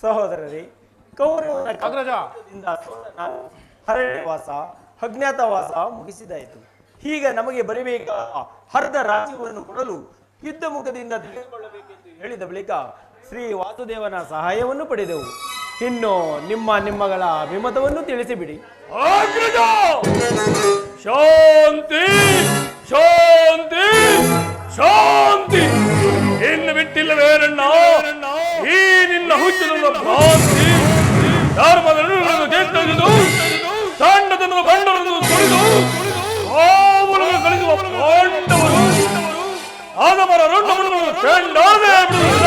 ಸಹೋದರರೇ, ಕೌರವನ ಅಗ್ರಜದಿಂದ ಅರಣ್ಯವಾಸ ಅಜ್ಞಾತವಾಸ ಮುಗಿಸಿದಾಯಿತು. ಈಗ ನಮಗೆ ಬರಬೇಕಾದ ಅರ್ಧ ರಾಜ್ಯವನ್ನು ಕೊಡಲು ಯುದ್ಧ ಮುಖದಿಂದ ತೆಗೆದುಕೊಳ್ಳಬೇಕೆಂದು ಹೇಳಿದ ಬಳಿಕ ಶ್ರೀ ವಾಸುದೇವನ ಸಹಾಯವನ್ನು ಪಡೆದೆವು. ಇನ್ನು ನಿಮ್ಮಗಳ ಅಭಿಮತವನ್ನು ತಿಳಿಸಿಬಿಡಿ. ಶಾಂತಿ ಶಾಂತಿ ಶಾಂತಿ. ಇನ್ನು ಬಿಟ್ಟಿಲ್ಲವೇರಣ್ಣ ಈ ನಿನ್ನ ಹುಚ್ಚುದ ಭ್ರಾಂತಿ. ಧರ್ಮವನ್ನು ಗೆದ್ದದು ಸಣ್ಣದನ್ನು ಬಂಡರನ್ನು ತೊಳೆದು ಆವನ್ನು ಕಳಿಸುವ ಪಾಂಡವರು ಆದಮರ ರುಂಡವನ್ನು ಚೆಂಡಾದೆ ಬಿಡುವುದಿಲ್ಲ.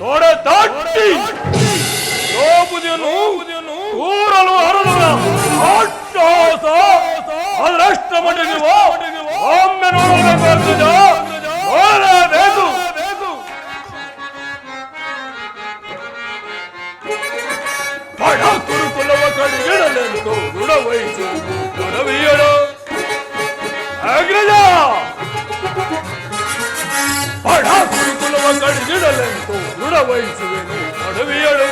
ತೊಡೆ ತಟ್ಟಿ ದ್ರೌಪದಿಯನ್ನು ಊರಲು ಹರದವರ ಅಟ್ಟಹಾಸ ಅದರಷ್ಟ ಮಟ್ಟಿಗಿರುವ ಒಮ್ಮೆ ನೋಡಬೇಕು. ನೋಡಲೇಬೇಕು. ಪಡ ಕುರುಕುಲವ ಕಡೆಗಿಡಲೆಂದು ಋಣವಹಿಸು ಕೊಡವಿಯಡ ಅಗ್ರಜ. ಪಡ ಕುರುಕುಲವ ಕಡೆಗಿಡಲೆಂದು ಋಣವಹಿಸುವೆನು ಕೊಡವಿಯಳು.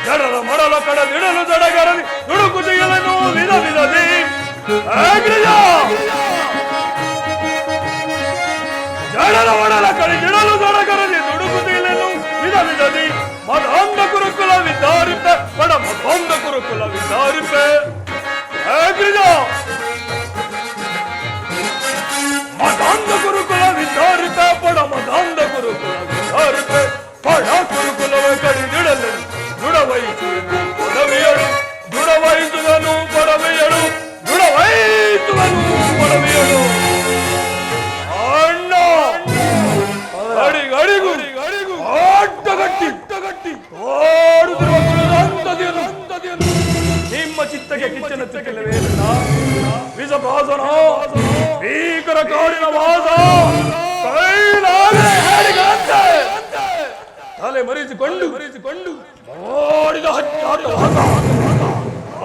ಜನರ ಮಡಲ ಕಡದಿಡಲು ಜಡಗರಲಿ ದುಡುಕುತಿಯಲನ್ನು ವಿಧ ವಿಧದಿ ಅಗ್ರಜ. ಜನರ ಮಡಲ ಕಡದಿಡಲು ಜಡಗರಲಿ ದುಡುಕುತಿಯಲನ್ನು ವಿಧ ವಿಧದಿ ಮದಂಧ ಕುರುಕುಲ ವಿದ್ದಾರಿಪೆ ಪಡ ಮದಂಧ ಕುರುಕುಲ ವಿದ್ದಾರಿಪೆ ಅಗ್ರಜ. ಮದಂಧ ಕುರುಕುಲ ವಿದ್ದಾರಿಪೆ ಪಡ ಮದಂಧ ಕುರುಕುಲ ವಿದ್ದಾರಿಪೆ ಪಡ ಕುರುಕುಲವ ಕಡಿದಿಡಲು ದುಡವಹಿಸುವನು ಕೊಡವೆಯಳು. ದುಡವಹಿಸುವನು ಕೊಡವೆಯಳು. ದುಡವಹಿಸುವನು ಕೊಡವೆಯಳು. ಅಣ್ಣ ಅಡಿಗಡಿಗೂ ಅಡ್ಡಗಟ್ಟಿ ಓಡುತ್ತಿರುವ ಕುಲದಂತದಿಯನ್ನು ನಿಮ್ಮ ಚಿತ್ತಕ್ಕೆ ಕಿಚ್ಚನ ಚಿಕ್ಕಲ್ಲವೇ? ವಿಷಭಾಸನ ಭೀಕರ ಕಾಡಿನ ವಾಸ ತಲೆ ಮರೆಸಿಕೊಂಡು ಓಡಿದ ಹಚ್ಚಾಟ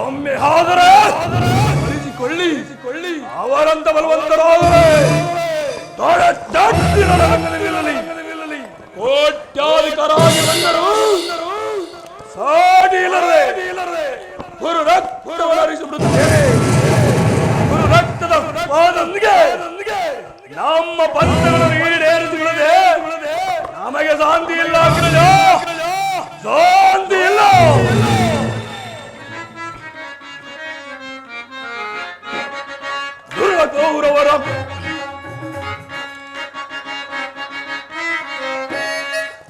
ಒಮ್ಮೆ ಆದರೆ ಮರೆಸಿಕೊಳ್ಳಿ ಅವರಂತ ಬಲವಂತರಾದರೆ ನಿಲ್ಲಲಿ. ಕೋಟ್ಯಾಧಿಕರಾಗಿ ಬಂದರು ಸಾಡಿಲ್ಲದೆ ಗುರು ರಕ್ತವರಿಸಿಬಿಡುತ್ತೇನೆ. ಗುರು ರಕ್ತದ ಪಾದದೊಂದಿಗೆ ನಮ್ಮ ಬಂಧಗಳನ್ನು ಈಡೇರಿಸಿಕೊಳ್ಳದೆ ನಮಗೆ ಶಾಂತಿ ಇಲ್ಲ. ಶಾಂತಿ ಇಲ್ಲ.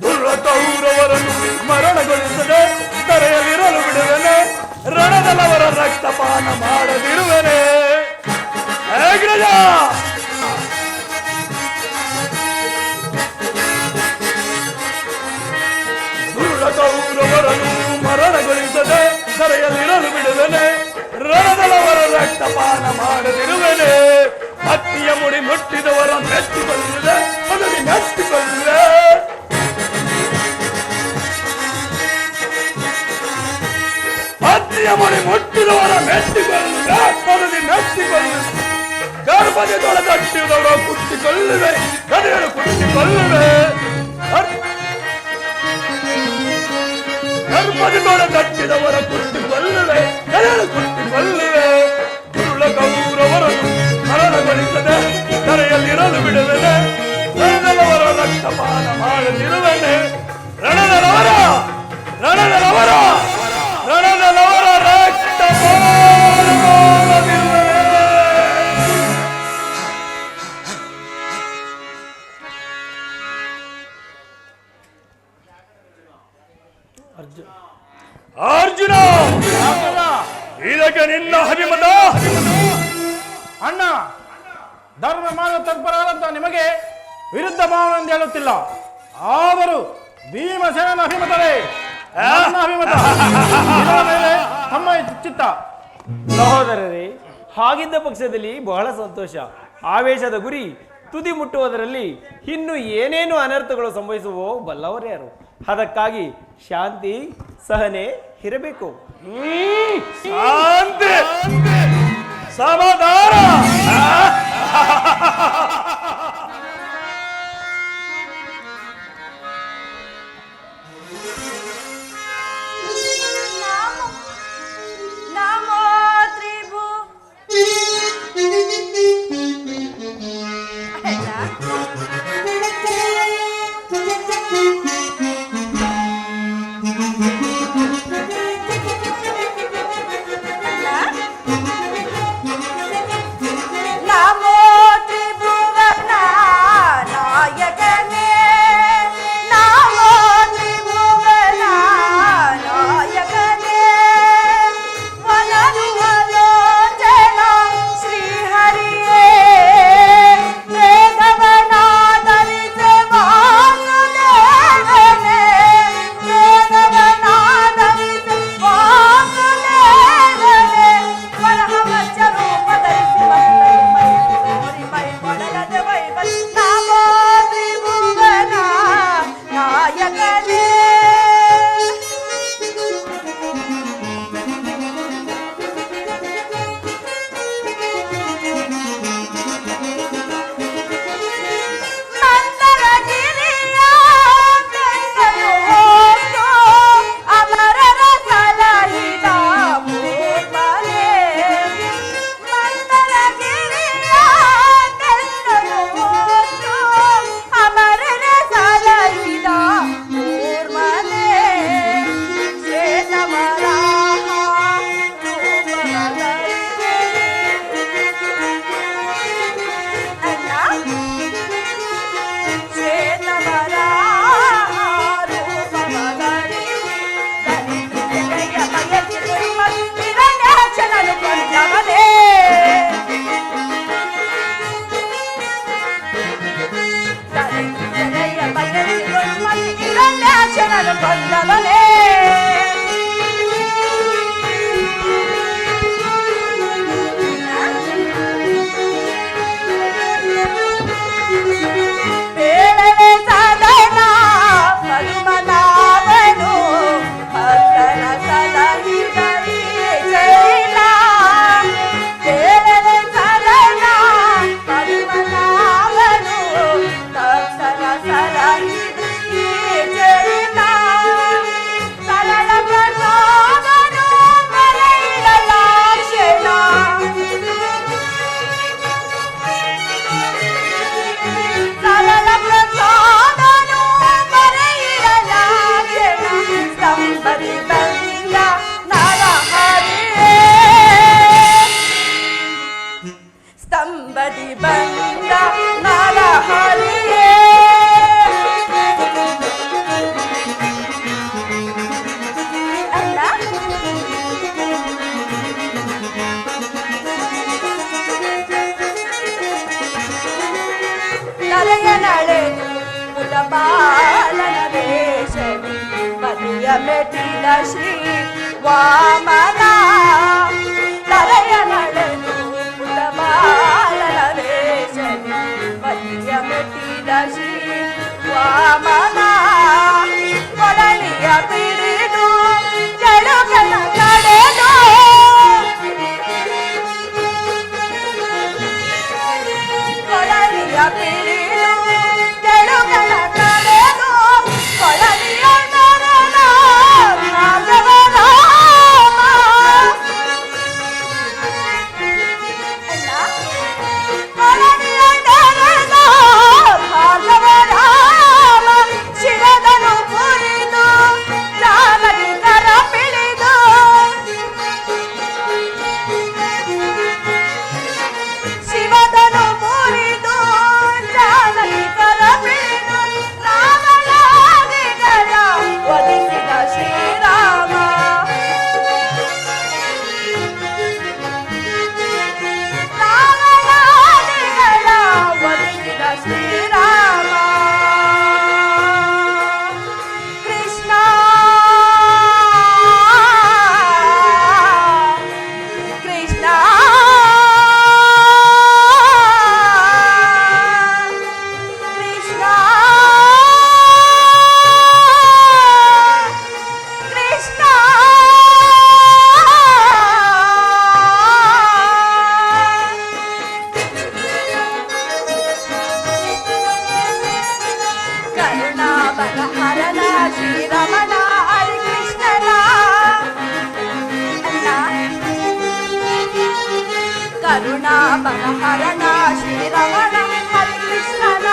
ದುರ್ಗೌರವರನ್ನು ಮರಣಗೊಳಿಸದೆ ತರೆಯಲಿರಲು ಬಿಡುವೆನೆ. ರಣದಲ್ಲವರ ರಕ್ತಪಾನ ಮಾಡದಿರುವೆನೆ. ಅಗ್ರಜ ದುರ್ಗೌರವರನ್ನು ಮರಣಗೊಳಿಸದೆ ತರೆಯಲಿರಲು ಬಿಡುವೆನೆ. ರಣದಲ್ಲವರ ರಕ್ತಪಾನ ಮಾಡದಿರುವೆನೆ. ಹತ್ತಿಯ ಮುಡಿ ಮುಟ್ಟಿದವರ ಮೆಚ್ಚಿಕೊಳ್ಳುವೆ ಮಗನಿ ಮೆಚ್ಚಿಕೊಳ್ಳುವೆ. ಹತ್ತಿಯ ಮುಡಿ ಮುಟ್ಟಿದವರ ಮೆಚ್ಚಿಕೊಳ್ಳುವೆ ಮಗನಿ ಮೆಚ್ಚಿಕೊಳ್ಳುವೆ. ಗರ್ಭದ ತೊಳೆದಟ್ಟಿದವರ ಕುಟ್ಟಿಕೊಳ್ಳುವೆ ಕಡೆಯಲು ಕುಟ್ಟಿಕೊಳ್ಳುವೆ. ಗರ್ಭದ ತೊಳೆದಟ್ಟಿದವರ ಕುಟ್ಟಿಕೊಳ್ಳುವೆ ಕಡೆಯಲು ಕುಟ್ಟಿಕೊಳ್ಳುವೆ. ದುರುಳ ಗೌರವರನ್ನು ಮರಣಗೊಳಿಸದೆ ಕರೆಯಲ್ಲಿರಲು ಬಿಡುವೆನೆ. ರಣದಲ್ಲವರ ರಕ್ತಪಾನ ಮಾಡದಿರುವೆನೆ. ರಣದಲ್ಲವರ ರಕ್ತಪಾನ ಮಾಡದಿರುವೆನೆ. ಅರ್ಜುನ ಇದಕ್ಕೆ ನಿನ್ನ ಅಭಿಮತ? ಅಣ್ಣ, ಧರ್ಮ ಮಾರ್ಗ ತತ್ಪರರಾದಂತ ನಿಮಗೆ ವಿರುದ್ಧ ಭಾವನೆ ಹೇಳುತ್ತಿಲ್ಲ. ಆದರೂ ಭೀಮಸೇನ ಅಭಿಮತವೇ ನನ್ನ ಅಭಿಮತ. ಮೇಲೆ ತಮ್ಮ ಚಿತ್ತ. ಸಹೋದರರೇ, ಹಾಗಿದ್ದ ಪಕ್ಷದಲ್ಲಿ ಬಹಳ ಸಂತೋಷ. ಆವೇಶದ ಗುರಿ ತುದಿ ಮುಟ್ಟುವುದರಲ್ಲಿ ಇನ್ನು ಏನೇನು ಅನರ್ಥಗಳು ಸಂಭವಿಸುವೋ ಬಲ್ಲವರೇ ಯಾರು. ಅದಕ್ಕಾಗಿ ಶಾಂತಿ ಸಹನೆ ಇರಬೇಕು. ಶಾಂತಿ ಸಮಾಧಾನ ನಾನು ಕೊಂದವನೇ ಬೇಡವೇ ಸದನ ಪದ್ಮನಾಭನು ಭಕ್ತರ ಸಲಹಿದರಿ ಜೈಲ ಬೇಡವೇ ಸದನ ಪದ್ಮನಾಭನು ಭಕ್ತರ ಸಲಹಿದರಿ ಜೈಲ ಸರಳ ಪ್ರಸಾದನು ಮರೆಯಿರಲಾಕ್ಷಣ ಸರಳ ಪ್ರಸಾದನು ಮರೆಯಿರಲಾಕ್ಷಣ ಸ್ತಂಭದಿ ಬಂದ ನರಹರಿಯೇ ಸ್ತಂಭದಿ ಬಂದ ನರಹರಿಯೇ ಅಲ್ಲ ನರೆಯ ನಡೆದು ಪುಟಪಾಲನ ವೇಷದಿ ಪತಿಯ ಮೆಟ್ಟಿದ ಶ್ರೀ ವಾಮನ ನರೆಯ ನಡೆದು ಪುಟಪಾಲನ ವೇಷದಿ ಪತಿಯ ಮೆಟ್ಟಿದ ಶ್ರೀ ವಾಮನ ಕೊಡಲಿಯ ಪಿಡಿದು ಜಡುಗನ ಕಡೆದು ಕೊಡಲಿಯ ಪಿಡಿದು ಜಡುಗನ ಕಡೆದು ಕೊಡಲಿಯ ನರನ ಭಾಗವರಾಮ ಅಲ್ಲ ಕೊಡಲಿಯ ನರನ ಭಾಗವರಾಮ ಶಿರದನು ಮುರಿದು ಜಾಗರಿ ಕರ ಪಿಡಿದು ಶಿವದನು ಮುರಿದು ಜಾಗರಿಕರ ಪಿಡಿದು ರಾಮನಾದಿಗಳ ಒದಿಸಿದ ಶ್ರೀರಾಮ ರಾಮನಾದಿಗಳ ಒದಿಸಿದ ಶ್ರೀರಾಮ ಕೃಷ್ಣ ಕೃಷ್ಣ ಕೃಷ್ಣ ಕೃಷ್ಣ ಕರುಣಾಬಲಹರಣ ಶ್ರೀರಮಣ ಹರಿ ಕೃಷ್ಣನ ಅಲ್ಲ ಕರುಣಾಬಲಹರಣ ಶ್ರೀರಮಣ ಹರಿ ಕೃಷ್ಣನ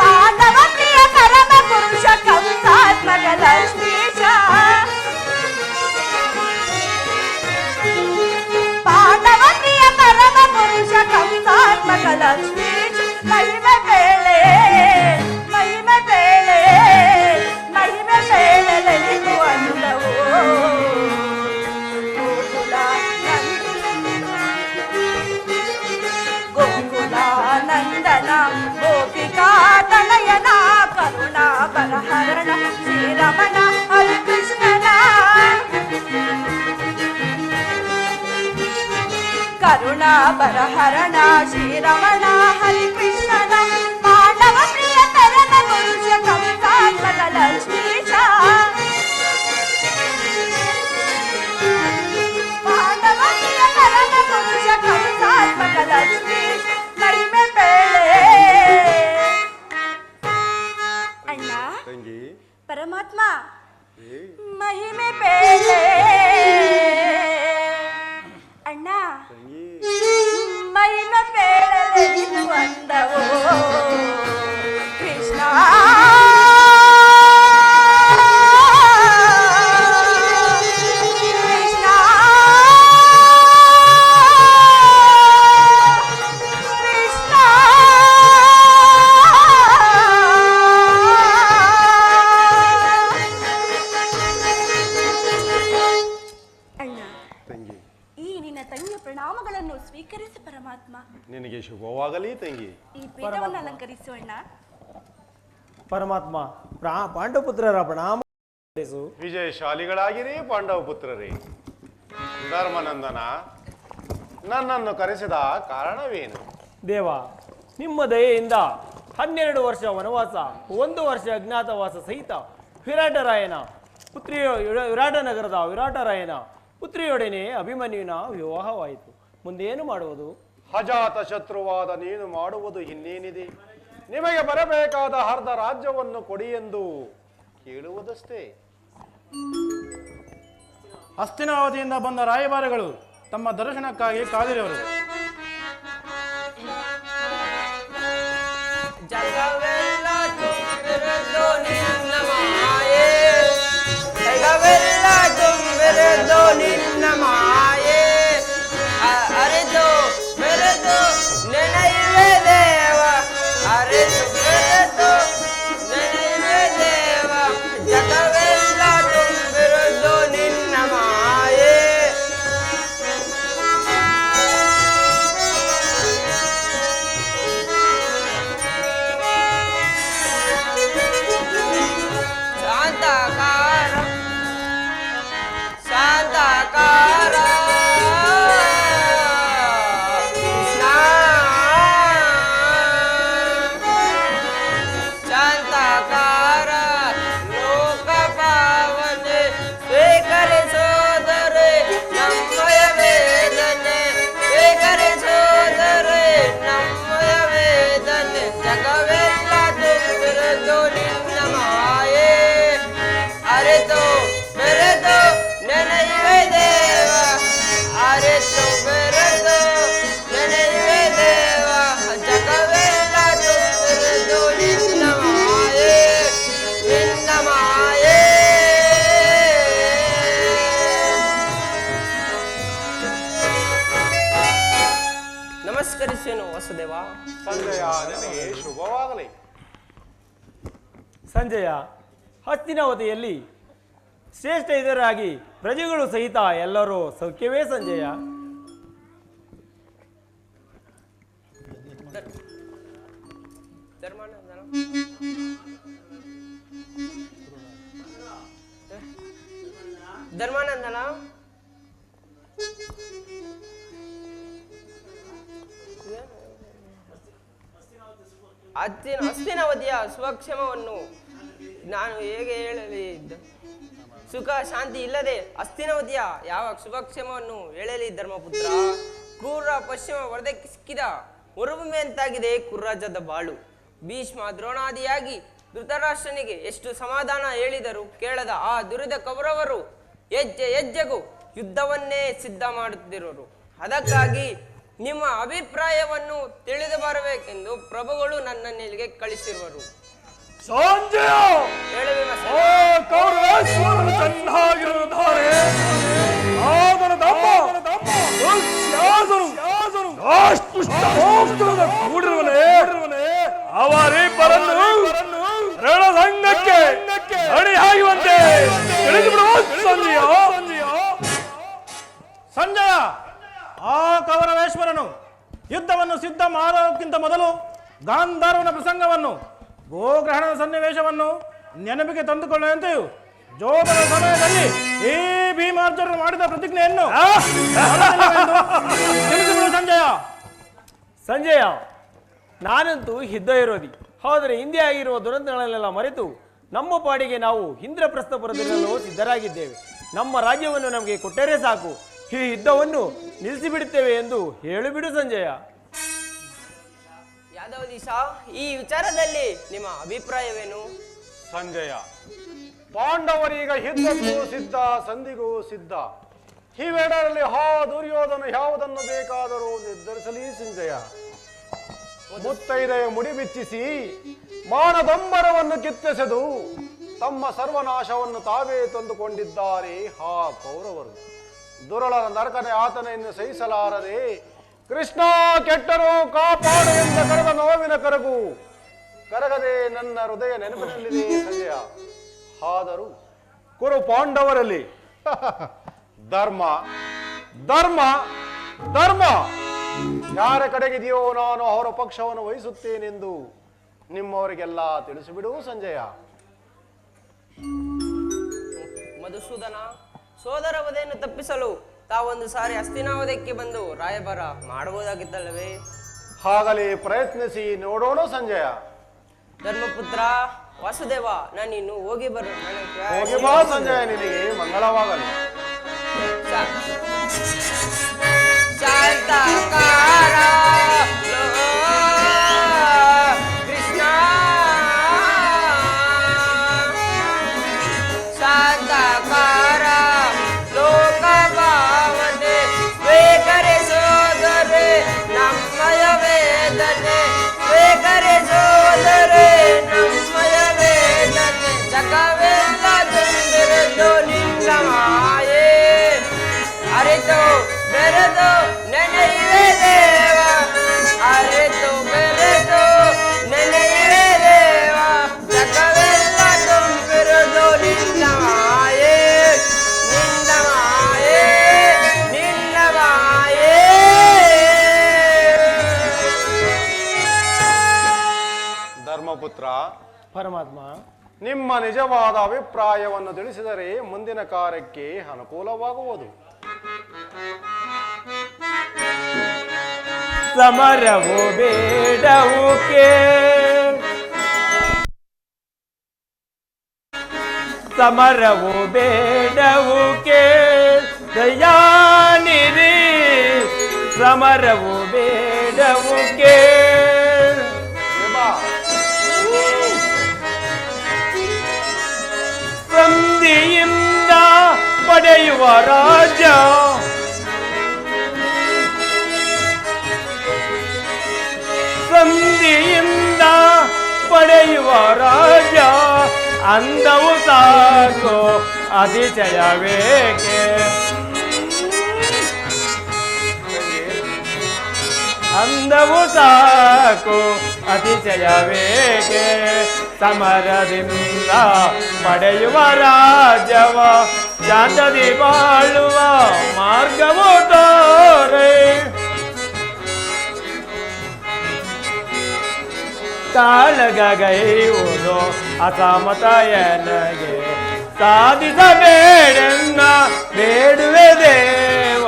ಪಾಂಡವ ಪ್ರಿಯ ಪರಮ ಪುರುಷ ಕಂಸಾತ್ಮಕ ಲಕ್ಷ್ಮೀಶ ಪಾಂಡವ ಪ್ರಿಯ ಪರಮ ಪುರುಷ ಕಂಸಾತ್ಮಕ ಲಕ್ಷ್ಮೀಶ ಮಹಿಮೆ ಬೇಳೆ ಮಹಿಮೆ ಬೇಳೆ ಮಹಿಮೆ ಬೇಳೆ ಲಲಿತು ಅಂದವು ಗೋಕುಲಾನಂದನ ಗೋಪಿಕಾ ತನಯನ ಕರುಣಾ ಬರಹರಣ ಶ್ರೀರಮಣ ಹರಿ ಕೃಷ್ಣನ ಕರುಣಾ ಬರಹರಣ ಶ್ರೀರಮಣ ಹರಿ ಕೃಷ್ಣನ ಪಾಂಡವ ಪ್ರಿಯ ಪರಮ ಪುರುಷ ಕಂಸಾತ್ಮಕ ಲಕ್ಷ್ಮೀಶ ಪಾಂಡವ ಪ್ರಿಯ ಪರಮ ಪುರುಷ ಕಂಸಾತ್ಮಕ ಲಕ್ಷ್ಮೀಶ ಮಹಿಮೆ ಬೇಳೆ ಅಣ್ಣ ತಂಗಿ ಪರಮಾತ್ಮ ಮಹಿಮೆ ಬೇಳೆ ಅಣ್ಣ ತಂಗಿ ಮಹಿಮೆ ಬೇಳೆ ಅಂದವು ಕೃಷ್ಣ ಕೃಷ್ಣ ಕೃಷ್ಣ ಅಣ್ಣ ತಂಗಿ ಈ ನಿನ್ನ ತಂಗಿಯ ಪ್ರಣಾಮಗಳನ್ನು ಸ್ವೀಕರಿಸಿ ಪರಮಾತ್ಮ. ನಿನಗೆ ಶುಭವಾಗಲಿ ತಂಗಿ. ಈ ಪೀಠವನ್ನು ಅಲಂಕರಿಸು ಅಣ್ಣ. ಪರಮಾತ್ಮ ಪಾಂಡವಪುತ್ರರ ಪ್ರಣಾಮ ವಿಜಯಶಾಲಿಗಳಾಗಿರಿ ಪಾಂಡವ ಪುತ್ರರೇ. ಧರ್ಮನಂದನ, ನನ್ನನ್ನು ಕರೆಸಿದ ಕಾರಣವೇನು? ದೇವ, ನಿಮ್ಮ ದಯೆಯಿಂದ 12 ವರ್ಷ ವನವಾಸ, 1 ವರ್ಷ ಅಜ್ಞಾತವಾಸ ಸಹಿತ ವಿರಾಟರಾಯನ ಪುತ್ರಿಯೋ ವಿರಾಟ ನಗರದ ವಿರಾಟರಾಯನ ಪುತ್ರಿಯೊಡನೆ ಅಭಿಮನ್ಯುವಿನ ವಿವಾಹವಾಯಿತು. ಮುಂದೇನು ಮಾಡುವುದು? ಅಜಾತ ಶತ್ರುವಾದ ನೀನು ಮಾಡುವುದು ಇನ್ನೇನಿದೆ? ನಿಮಗೆ ಬರಬೇಕಾದ ಅರ್ಧ ರಾಜ್ಯವನ್ನು ಕೊಡಿ ಎಂದು ಕೇಳುವುದಷ್ಟೇ. ಹಸ್ತಿನಾವತಿಯಿಂದ ಬಂದ ರಾಯಭಾರಿಗಳು ತಮ್ಮ ದರ್ಶನಕ್ಕಾಗಿ ಕಾದಿರುವರು. ಜಗವೆಲ್ಲ ತುಂಬಿರದು ನಿನ್ನ ಮಾಯೆ, ಜಗವೆಲ್ಲ ತುಂಬಿರದು ನಿನ್ನ ಮಾಯೆ, ಅರಿದು ಬೆರೆದು ನೆನೆಯುವೆ ದೇವ, ಅರಿದು ಬೆರೆದು ನೆನೆಯುವೆ ದೇವ, ಜಗವೆಲ್ಲ ತುಂಬಿರದು ನಿನ್ನ ಮಾಯೆ. ಶಾಂತಕಾರ ಶಾಂತಕಾರ ಕೃಷ್ಣ, ಶಾಂತಕಾರ ಲೋಕ ಪಾವನೆ ಸ್ವೀಕರಿಸೋದರೆ ನಮ್ಮಯ ವೇದನೆ, ಸ್ವೀಕರಿಸೋದರೆ ನಮ್ಮಯ ವೇದನೆ, ಜಗವೆಲ್ಲ ತುಂಬಿರದು ನಿನ್ನ ಮಾಯೆ, ಅರೆತು ಬೆರೆದು ನೆನೆಯುವೆ ದೇವ, ಅರೆತು ಬೆರೆದು ನೆನೆಯುವೆ ದೇವ, ಜಗವೆಲ್ಲ ತುಂಬಿರದು ನಿನ್ನ ಮಾಯೆ, ನಿನ್ನ ಮಾಯೆ. ನಮಸ್ಕರಿಸೇನು ವಸುದೇವ. ಸಂಜಯ, ನಿನಗೆ ಶುಭವಾಗಲಿ. ಸಂಜಯ, ಹಸ್ತಿನಾವತಿಯಲ್ಲಿ ಶ್ರೇಷ್ಠ ಇದರಾಗಿ ಪ್ರಜೆಗಳು ಸಹಿತ ಎಲ್ಲರೂ ಸೌಖ್ಯವೇ ಸಂಜಯ? ಧರ್ಮಾನಂದನ ಧರ್ಮಾನಂದನ ಹಸ್ತಿನಾವತಿಯ ಸುಖಕ್ಷೇಮವನ್ನು ನಾನು ಹೇಗೆ ಹೇಳಲಿ? ಸುಖ ಶಾಂತಿ ಇಲ್ಲದೆ ಹಸ್ತಿನಾವತಿಯ ಯಾವ ಸುಖಕ್ಷೇಮವನ್ನು ಹೇಳಲಿ ಧರ್ಮಪುತ್ರ? ಕ್ರೂರ ಪಶ್ಚಿಮ ವರದಕ್ಕೆ ಸಿಕ್ಕಿದ ಮರುಭೂಮಿಯಂತಾಗಿದೆ ಕುರ್ರಾಜದ ಬಾಳು. ಭೀಷ್ಮ ದ್ರೋಣಾದಿಯಾಗಿ ಧೃತರಾಷ್ಟ್ರನಿಗೆ ಎಷ್ಟು ಸಮಾಧಾನ ಹೇಳಿದರೂ ಕೇಳದ ಆ ದುರಿದ ಕೌರವರು ಹೆಜ್ಜೆ ಹೆಜ್ಜೆಗೂ ಯುದ್ಧವನ್ನೇ ಸಿದ್ಧ ಮಾಡುತ್ತಿರೋರು. ಅದಕ್ಕಾಗಿ ನಿಮ್ಮ ಅಭಿಪ್ರಾಯವನ್ನು ತಿಳಿದು ಬರಬೇಕೆಂದು ಪ್ರಭುಗಳು ನನ್ನನ್ನು ಇಲ್ಲಿಗೆ ಕಳಿಸಿರುವರು. ಸಂಜಯ, ಹೇಳುವೆ ಕೌರವೇಶ್ವರನು ಚೆನ್ನಾಗಿರುತ್ತಾರೆ. ಆದರ ದಮ್ಮ ದುಶ್ಯಾಸನು ದುಷ್ಟಮೋಕ್ಷದ ಕೂಡಿರುವನೇ, ಅವರಿಬ್ಬರನ್ನು ರಣರಂಗಕ್ಕೆ ಅಣಿಯಾಗುವಂತೆ ತಿಳಿದುಬಿಡುವ ಸಂಜಯ. ಸಂಜಯ, ಆ ಕೌರವೇಶ್ವರನು ಯುದ್ಧವನ್ನು ಸಿದ್ಧ ಮಾಡೋಕ್ಕಿಂತ ಮೊದಲು ಗಾಂಧಾರವನ ಪ್ರಸಂಗವನ್ನು, ಗೋಗ್ರಹಣದ ಸನ್ನಿವೇಶವನ್ನು ನೆನಪಿಗೆ ತಂದುಕೊಳ್ಳುವಂತೆಯೂ ಜೋಗದ ಸಮಯದಲ್ಲಿ ಈ ಭೀಮಾರ್ಜುನರು ಮಾಡಿದ ಪ್ರತಿಜ್ಞೆಯನ್ನು ತಿಳಿಸಿಬಿಡು ಸಂಜಯ. ಸಂಜಯ, ನಾನಂತೂ ಯುದ್ಧ ವಿರೋಧಿ. ಆದರೆ ಹಿಂದೆ ಆಗಿರುವ ದುರಂತಗಳನ್ನೆಲ್ಲ ಮರೆತು ನಮ್ಮ ಪಾಡಿಗೆ ನಾವು ಇಂದ್ರಪ್ರಸ್ಥಪುರದಲ್ಲಿರಲು ಸಿದ್ಧರಾಗಿದ್ದೇವೆ. ನಮ್ಮ ರಾಜ್ಯವನ್ನು ನಮಗೆ ಕೊಟ್ಟರೆ ಸಾಕು, ಈ ಯುದ್ಧವನ್ನು ನಿಲ್ಲಿಸಿಬಿಡುತ್ತೇವೆ ಎಂದು ಹೇಳಿಬಿಡು ಸಂಜಯ. ಯಾದವದೀಶ, ಈ ವಿಚಾರದಲ್ಲಿ ನಿಮ್ಮ ಅಭಿಪ್ರಾಯವೇನು? ಸಂಜಯ, ಪಾಂಡವರೀಗ ಯುದ್ಧಕ್ಕೂ ಸಿದ್ಧ, ಸಂಧಿಗೂ ಸಿದ್ಧ. ಇವೆರಡರಲ್ಲಿ ದುರ್ಯೋಧನ ಯಾವುದನ್ನು ಬೇಕಾದರೂ ನಿರ್ಧರಿಸಲಿ ಸಂಜಯ. ಮುತ್ತೈದೆಯ ಮುಡಿ ಬಿಚ್ಚಿಸಿ ಮಾನದಂಬರವನ್ನು ಕಿತ್ತೆಸೆದು ತಮ್ಮ ಸರ್ವನಾಶವನ್ನು ತಾವೇ ತಂದುಕೊಂಡಿದ್ದಾರೆ ಆ ಕೌರವರು. ದುರುಳನ ನರಕನೆ ಆತನೆಯನ್ನು ಸಹಿಸಲಾರದೆ ಕೃಷ್ಣ ಕೆಟ್ಟರು ಕಾಪಾಡು ಎಂದ ಕರೆದ ನೋವಿನ ಕರಗು ಕರಗದೆ ನನ್ನ ಹೃದಯ ನೆನಪಿನಲ್ಲಿದೆ ಸಂಜಯ. ಆದರೂ ಕುರು ಪಾಂಡವರಲ್ಲಿ ಧರ್ಮ ಧರ್ಮ ಧರ್ಮ ಯಾರ ಕಡೆಗಿದೆಯೋ ನಾನು ಅವರ ಪಕ್ಷವನ್ನು ವಹಿಸುತ್ತೇನೆಂದು ನಿಮ್ಮವರಿಗೆಲ್ಲ ತಿಳಿಸಿಬಿಡು ಸಂಜಯ. ಮಧುಸೂದನ, ಸೋದರ ವಧೆಯನ್ನು ತಪ್ಪಿಸಲು ತಾವೊಂದು ಸಾರಿ ಹಸ್ತಿನಾವಧಕ್ಕೆ ಬಂದು ರಾಯಭಾರ ಮಾಡಬಹುದಾಗಿತ್ತಲ್ಲವೇ? ಹಾಗಲೇ ಪ್ರಯತ್ನಿಸಿ ನೋಡೋಣ ಸಂಜಯ. ಧರ್ಮಪುತ್ರ ವಾಸುದೇವ, ನಾನಿನ್ನು ಹೋಗಿ ಹೋಗಿ ಬಾ ಸಂಜಯ, ನಿನಗೆ ಮಂಗಳವಾಗಲಿ. ಶಾಂತಕಾರ ಕೃಷ್ಣ, ಶಾಂತಕಾರ ಲೋಕ ಭಾವನೆ ಸ್ವೀಕರಿಸೋದರೆ ನಮ್ಮಯ ವೇದನೆ, ಸ್ವೀಕರಿಸೋದರೆ ನಮ್ಮಯ ವೇದನೆ. ಜಗವೆಲ್ಲ ತುಂಬಿರುವುದು ನಿನ್ನ ಮಾಯೆ, ಅರಿತು ಬೆರೆದು ನೆನೆಯುವೆ ದೇವ, ಅರಿತು ಬೆರೆದು ನೆನೆಯುವೆ ದೇವ. ಜಗವೆಲ್ಲ ತುಂಬಿರುವುದು ನಿನ್ನ ಮಾಯೆ, ನಿನ್ನ ಮಾಯೆ, ನಿನ್ನ ಮಾಯೆ. ಧರ್ಮಪುತ್ರ, ಪರಮಾತ್ಮ, ನಿಮ್ಮ ನಿಜವಾದ ಅಭಿಪ್ರಾಯವನ್ನು ತಿಳಿಸಿದರೆ ಮುಂದಿನ ಕಾರ್ಯಕ್ಕೆ ಅನುಕೂಲವಾಗುವುದು. ಸಮರವು ಬೇಡವು ಕೇಳ್, ಸಮರವು ಬೇಡವು ಕೇಳ್ ದಯಾನಿರಿ, ಸಮರವು ಬೇಡವು ಕೇಳ್. ಸಂಧಿಯಿಂದ ಪಡೆಯುವ ರಾಜ್ಯ, ಸಂಧಿಯಿಂದ ಪಡೆಯುವ ರಾಜ್ಯ, ಅಂದವು ಸಾಕು ಅತಿಶಯವೇಕೆ, ಅಂದವು ಸಾಕು ಅತಿಶಯವೇಕೆ. ಸಮರದಿಂದ ಪಡೆಯುವ ರಾಜ್ಯವ, ಶಾಂತದಿ ಬಾಳುವ ಮಾರ್ಗವು ತೋರೆ. ಕಾಳಗೈಯುವುದು ಅಸಮತಯನಗೆ, ಸಾಧಿಸಬೇಡೆನ್ನ ಬೇಡುವೆ ದೇವ,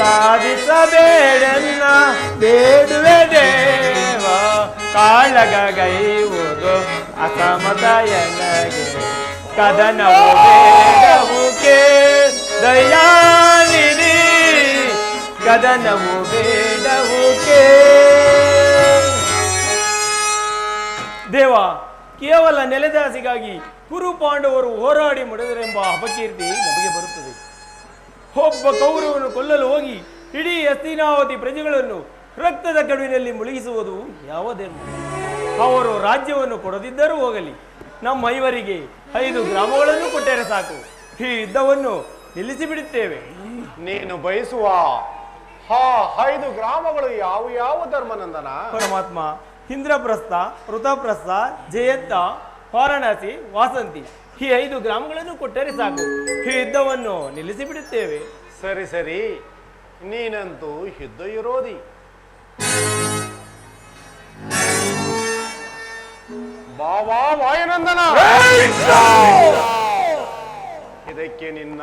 ಸಾಧಿಸಬೇಡೆನ್ನ ಬೇಡುವೆ ದೇವ. ಕಾಳಗೈಯುವುದು ಅಸಮತಯನಗೆ, ಕದನವು ಬೇಡವು ಕೇಳ್ ದಯಾನಿಧಿ, ಕದನವು ಬೇಡವು ಕೇಳ್. ದೇವ, ಕೇವಲ ನೆಲೆದಾಸಿಗಾಗಿ ಕುರು ಪಾಂಡವರು ಹೋರಾಡಿ ಮುಡಿದರೆಂಬ ಅಪಕೀರ್ತಿ ನಮಗೆ ಬರುತ್ತದೆ. ಒಬ್ಬ ಕೌರವನು ಕೊಲ್ಲಲು ಹೋಗಿ ಇಡೀ ಹಸ್ತಿನಾವತಿ ಪ್ರಜೆಗಳನ್ನು ರಕ್ತದ ಕಡುವಿನಲ್ಲಿ ಮುಳುಗಿಸುವುದು ಯಾವ ಧರ್ಮ? ಅವರು ರಾಜ್ಯವನ್ನು ಕೊಡದಿದ್ದರೂ ಹೋಗಲಿ, ನಮ್ಮ ಐವರಿಗೆ 5 ಗ್ರಾಮಗಳನ್ನು ಕೊಟ್ಟರೆ ಸಾಕು, ಈ ಯುದ್ಧವನ್ನು ನಿಲ್ಲಿಸಿ ಬಿಡುತ್ತೇವೆ. ನೀನು ಬಯಸುವ 5 ಗ್ರಾಮಗಳು ಯಾವ ಯಾವ ಧರ್ಮನಂದನ? ಪರಮಾತ್ಮ, ಇಂದ್ರಪ್ರಸ್ಥ, ಋತಪ್ರಸ್ಥ, ಜಯಂತ, ವಾರಣಾಸಿ, ವಾಸಂತಿ, ಈ 5 ಗ್ರಾಮಗಳನ್ನು ಕೊಟ್ಟರೆ ಸಾಕು, ಈ ಯುದ್ಧವನ್ನು ನಿಲ್ಲಿಸಿ ಬಿಡುತ್ತೇವೆ. ಸರಿ ಸರಿ, ನೀನಂತೂ ಯುದ್ಧ ವಿರೋಧಿ. ಬಾವಾ ವಾಯುನಂದನ, ಇದಕ್ಕೆ ನಿನ್ನ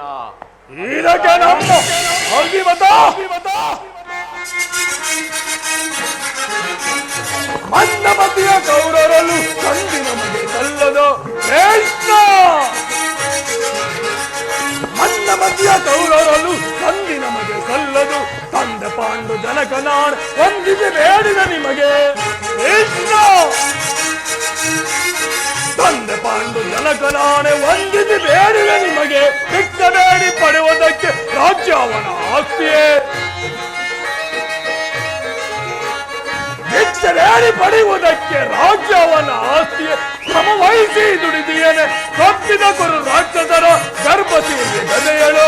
ಮಂದಮತಿಯ ಕೌರವರಲ್ಲೂ ಸಂಧಿ ನಮಗೆ ಸಲ್ಲದು ಕೃಷ್ಣ, ಮಂದಮತಿಯ ಕೌರವರಲ್ಲೂ ಸಂಧಿ ನಮಗೆ ಸಲ್ಲದು. ತಂದೆ ಪಾಂಡು ಜನಕನಾಡ್ ವಂದಿಸಿ ಬೇಡಿದ ನಿಮಗೆ ಕೃಷ್ಣ, ತಂದೆ ಪಾಂಡು ಜನಕನಾಣೆ ವಂದಿಸಿ ಬೇಡಿದ ನಿಮಗೆ. ಭಿಕ್ಷ ಬೇಡಿ ಪಡೆಯುವುದಕ್ಕೆ ರಾಜ್ಯ ಅವನ ಆಸ್ತಿಯೇ, ಭಿಕ್ಷೆ ಬೇಡಿ ಪಡೆಯುವುದಕ್ಕೆ ರಾಜ್ಯ ಅವನ ಆಸ್ತಿಯೇ. ಶ್ರಮ ವಹಿಸಿ ದುಡಿದಿಯೇನೆ ತಪ್ಪಿದ ಕೊರು ರಾಕ್ಷಸರ ಗರ್ಭಸೀಗೆ ಗದೆಯಳು,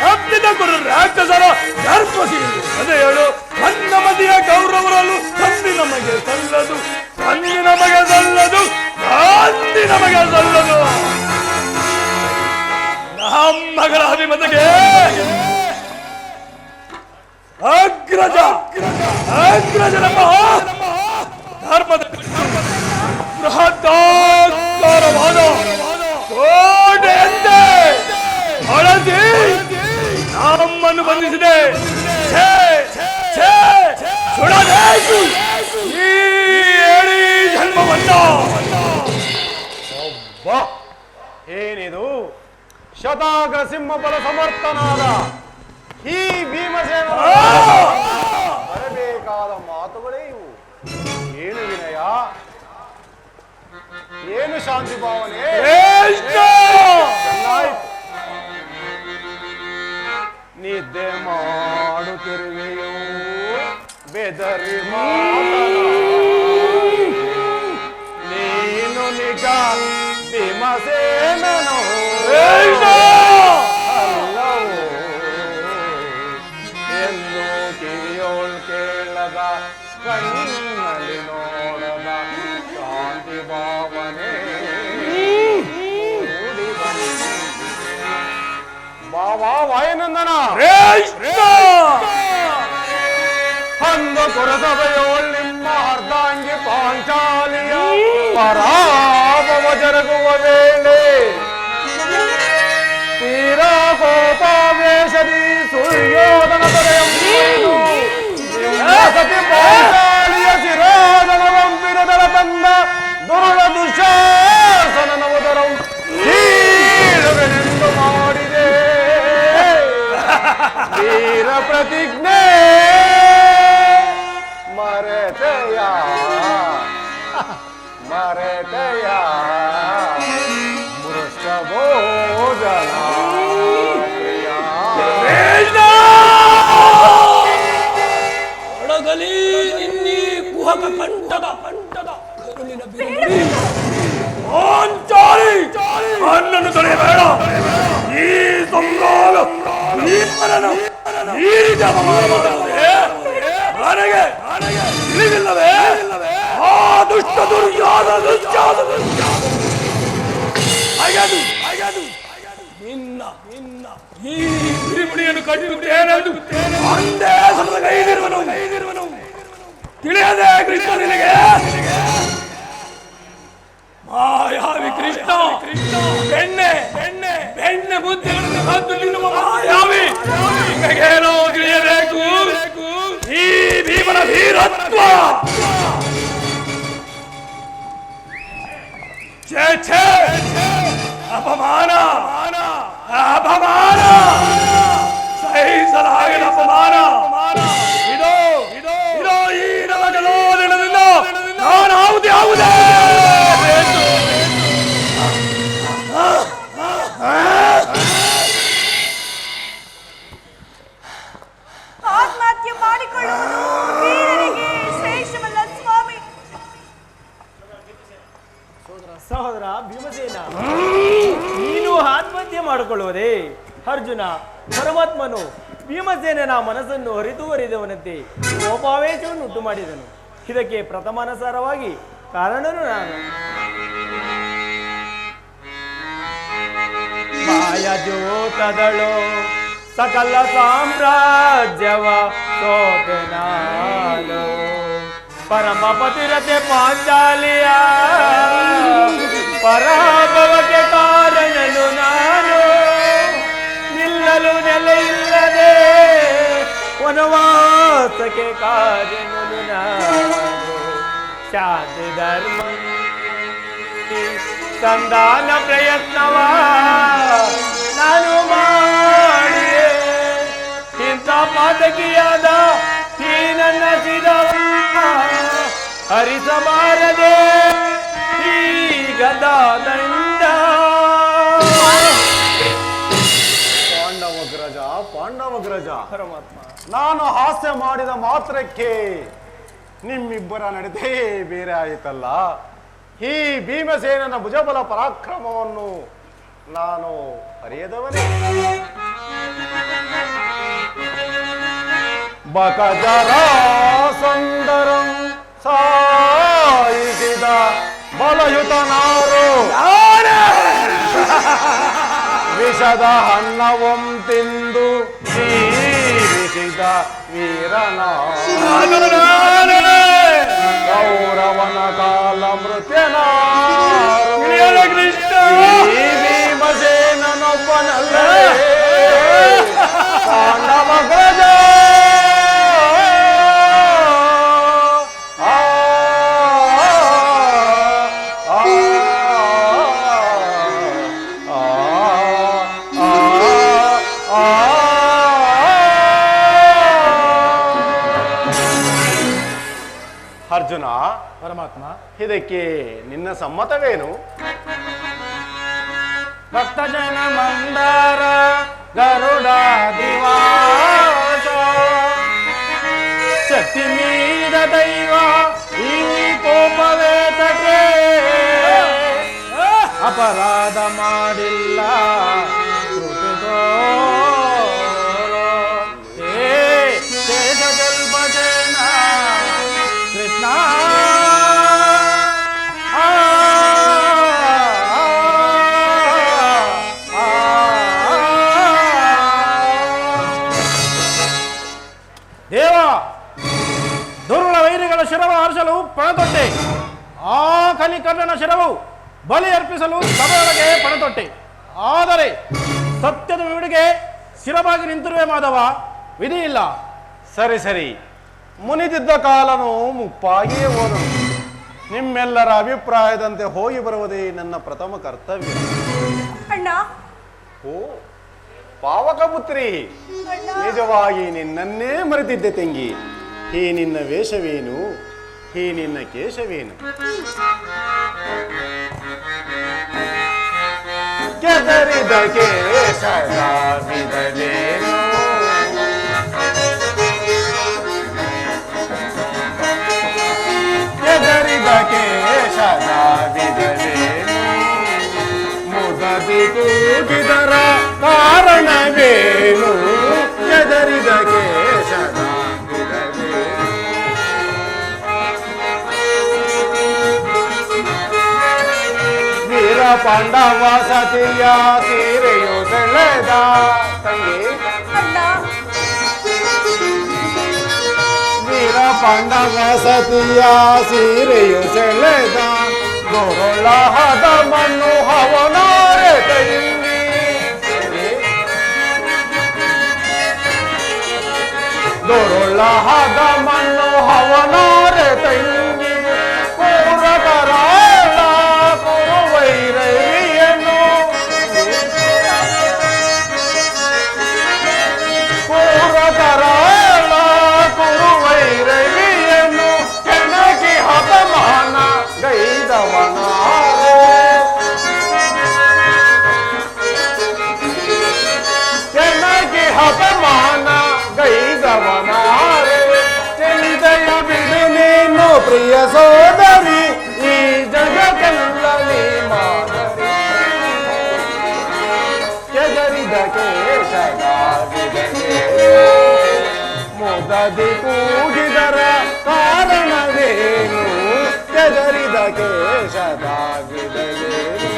ತಪ್ಪಿದ ಕೊರು ರಾಕ್ಷಸರ ಗರ್ಭಸೀಗೆ ಗದೆಯಳು. ನನ್ನ ಮದಿಯ ಕೌರವರಲ್ಲೂ ಸಂಧಿ ನಮಗೆ ಸಲ್ಲದು, ಸಂಧಿ ನಮಗೆ ಸಲ್ಲದು, ಸಂಧಿ ನಮಗೆ ಸಲ್ಲದು. ನಮ್ಮಗಳ ಅಭಿಮತಕ್ಕೆ ಅಗ್ರಜ, ಅಗ್ರಜ ನಮ್ಮ ಶತಾಗ್ರ ಸಿಂಹಬಲ ಸಮರ್ಥನಾದ ಈ ಭೀಮಸೇನ ಬರಬೇಕಾದ ಮಾತುಗಳೇ ಇವು. ಏನು ವಿನಯ, ಏನು ಶಾಂತಿ ಭಾವನೆ. ಚೆನ್ನಾಯ್ತು. ನಿದ್ದೆ ಮಾಡುತ್ತಿರುವೆಯೋ ಬೆದರಿ ನೀನು ನಿಜ ಭೀಮಸೇನನು ಅಲ್ಲವೋ ಎಂದು ಕಿವಿಯೋಳ್ ಕೇಳದ ಕಣ್ಣಲ್ಲಿ ನೋಡದ ಶಾಂತಿ ಭಾವನೆ ಬಾಬಾ ವಾಯುನಂದನ ಅಂದು ಕೊರಸಭೆಯೋಳ್ ನಿಮ್ಮ ಅರ್ಧಾಂಗಿ ಪಾಂಚಾಲಿಯ ಪರಾಭವ ಜರುಗುವ ವೇಳೆ ತೀರಾ ಕೋಪಾವೇಶದಿ ಸುಯೋಧನ ಸತಿ ಪಾಂಚಾಲಿಯ ಶಿರೋಧನವಂಪಿರದರ ತಂದ ದುರುಳ ದುಶಾಸನನ ಉದರಂ ಕೀಳುವೆನೆಂದು ಮಾಡಿದೆ ವೀರ ಪ್ರತಿಜ್ಞೆ ಮರೆತೆಯ ಮರೆತೆಯ ವೃಷಭೋಜನ ಒಳಗಲಿ ನಿನ್ನಿ ಕುಹಕ ಕಂಠದ ಕರುಳಿನ ಬಿರುಲಿ ಅನ್ನನ್ನು ತೊಳೆಯಬೇಡ. ಈ ಸಂಭ್ರಮ ಈ ಮರಣ ಈ ರೀತಿ ಅಪಮಾನ ಮಾಡುವುದೇ ನನಗೆ ತಿಳಿದಿಲ್ಲವೇ? ಆ ದುಷ್ಟ ದುರ್ಯೋಧನ ನಿನ್ನ ಈ ಬಿರಿಬಿಡಿಯನ್ನು ಕಟ್ಟಿರುತ್ತೇನೆ ಒಂದೇ ಸಲದ ಕೈದಿರುವನು ತಿಳಿಯದೆ ಕೃಷ್ಣ ನಿನಗೆ ಮಾಯಾವಿ ಕೃಷ್ಣ ಬೆಣ್ಣೆ ಬುದ್ಧಿಗಳನ್ನು ಕದ್ದು ತಿನ್ನುವ ಮಾಯಾವಿ ನಿಮಗೇನೋ ತಿಳಿಯಬೇಕು ಈ ಭೀಮನ ವೀರತ್ವ. ಛೇ ಅಪಮಾನ ಸಹಿಸಲಾಗದ ಅಪಮಾನ. ಇದೋ ಈ ನಮಗಲೋದನದಿಂದ ನಾನಾವುದೇ ಆತ್ಮಹತ್ಯೆ ಮಾಡಿಕೊಳ್ಳುವುದು ವೀರರಿಗೆ ಶ್ರೇಷ್ಠವಲ್ಲ ಸ್ವಾಮಿ. ಸಹೋದರ ಭೀಮಸೇನ, ನೀನು ಆತ್ಮಹತ್ಯೆ ಮಾಡಿಕೊಳ್ಳುವುದೇ? ಅರ್ಜುನ ಪರಮಾತ್ಮನು ಭೀಮಸೇನನ ಮನಸ್ಸನ್ನು ಹರಿದುವರಿದವನಂತೆ ಕೋಪಾವೇಶವನ್ನು ಉಂಟು ಮಾಡಿದನು. ಇದಕ್ಕೆ ಪ್ರಥಮಾನುಸಾರವಾಗಿ ಕಾರಣನು ನಾನು. ಮಾಯಜೋತದಳು ಸಕಲ ಸಾಮ್ರಾಜ್ಯವ ಸೋತೆ ನಾನು, ಪರಮ ಪತಿರತೆ ಪಾಂಚಾಲಿಯ ಪರಾಭವಕ್ಕೆ ಕಾರಣನು ನಾನು, ನಿಲ್ಲಲು ನೆಲೆಯಿಲ್ಲದೆ ವನವಾಸಕ್ಕೆ ಕಾರಣನು ನಾನು, ಶಾಂತಿ ಧರ್ಮ ಸಂಧಾನ ಪ್ರಯತ್ನವ ನಾನು ಮಾಡಿದೆ. ಇಂಥ ಪಾತಕಿಯಾದ ಈ ನನ್ನ ಸಿದವ ಹರಿಸಬಾರದೆ ಈ ಗದಾ ದಂಡ. ಪಾಂಡವಗ್ರಜ ಪರಮಾತ್ಮ, ನಾನು ಹಾಸ್ಯ ಮಾಡಿದ ಮಾತ್ರಕ್ಕೆ ನಿಮ್ಮಿಬ್ಬರ ನಡತೆ ಬೇರೆ ಆಯಿತಲ್ಲ. ಈ ಭೀಮಸೇನನ ಭುಜಬಲ ಪರಾಕ್ರಮವನ್ನು ನಾನು ಅರಿಯದವನೇ. ಬಕಜರಾಸಂದರಂ ಸಾಯಿಸಿದ ಬಲಯುತನಾರು ವಿಷದ ಅನ್ನವಂ ತಿಂದು ಜೀವಿಸಿದ ವೀರನ ಗೌರವನ ಕಾಲ ಮೃತ್ಯನಾರು ಭೀಮಸೇನನೊಬ್ಬನಲ್ಲೇ ಪಾಂಡವಗ್ರಜ. ಅರ್ಜುನ, ಪರಮಾತ್ಮ. ಇದಕ್ಕೆ ನಿನ್ನ ಸಮ್ಮತವೇನು? ಭಕ್ತಜನ ಮಂದಾರ ಗರುಡ ದಿವಾಸ ಶಕ್ತಿ ಮೀರಿದ ದೈವ ಈ ಕೋಪವೇತಕ್ಕೆ ಅಪರಾಧ ಮಾಡಿಲ್ಲ ಕೃಪೆ ತೋರೋ. ಹೇ ಶೇಷ ಜಲ್ಪಜೇನ ಕೃಷ್ಣ ದೇವ, ದುರುಳ ವೈರಿಗಳ ಶಿರವ ಹರಿಸಲು ಪಣತೊಟ್ಟೆ. ಆ ಕಲಿಕರ್ಣನ ಶಿರವು ಬಲಿ ಅರ್ಪಿಸಲು ಸಭೆಯೊಳಗೆ ಪಣತೊಟ್ಟೆ. ಆದರೆ ಸತ್ಯದ ವಿಡಿಗೆ ಶಿರವಾಗಿ ನಿಂತಿರುವೆ ಮಾಧವ, ವಿಧಿ ಇಲ್ಲ. ಸರಿ ಸರಿ, ಮುನಿದಿದ್ದ ಕಾಲನು ಮುಪ್ಪಾಗಿಯೇ ಹೋದನು. ನಿಮ್ಮೆಲ್ಲರ ಅಭಿಪ್ರಾಯದಂತೆ ಹೋಗಿ ಬರುವುದೇ ನನ್ನ ಪ್ರಥಮ ಕರ್ತವ್ಯ. ಅಣ್ಣ, ಓ ಪಾವಕ ಪುತ್ರಿ, ನಿಜವಾಗಿ ನಿನ್ನನ್ನೇ ಮರೆತಿದ್ದೆ ತಂಗಿ. ಈ ನಿನ್ನ ವೇಷವೇನು? ಈ ನಿನ್ನ ಕೇಶವೇನು? ಕೆದರಿದ ಕೇಶದ ವಿಧವೇನು? ಕೆದರಿದ ಕೇಶದ ವಿಧವೇನು? ಮುದದಿ ಕೂಗಿದರ ಕಾರಣವೇನು? ಕೆದರಿದ ಕೇಶದ ವಿಧವೇನು? ವೀರ ಪಾಂಡವ ಸತಿಯ ಸೀರೆಯು ಸೆಳೆದ ತಂಗಿ. ಅಣ್ಣ, ವೀರ ಪಾಂಡವ ಸತಿಯ ಸೀರೆಯು ಸೆಳೆದ ಗೋರೊಳಹದ ಮಣ್ಣು ಹವನಾರೆ ತಂಗಿ. ದೊರೊಳಹದ ಮಣ್ಣು ಹವನಾರೆ ತಂಗಿ. ಪೂರಕರಾಳ ಕುರುವೈರವಿಯನ್ನು ಪೂರಕರಾಳ ಕುರುವೈರವಿಯನ್ನು ಕೆಣಕಿ ಹತಮಾನ ಗೈದವನಾರೆ. ಕೆಣಕಿ ಹತಮಾನ ಗೈದವನಾರೆ. ಚಿಂತೆಯ ಬಿಡು ನೀನು ಪ್ರಿಯ ಸೋದರಿ, ಈ ಜಗತ್ತೆಲ್ಲ ನೀ ಮಾದರಿ. ಕೆದರಿದ ಕೇಶದ ವಿಧವೇನು? ಮುದದಿ ಕೂಗಿದರ ಕಾರಣವೇನು? ಕೆದರಿದ ಕೇಶದ ವಿಧವೇನು?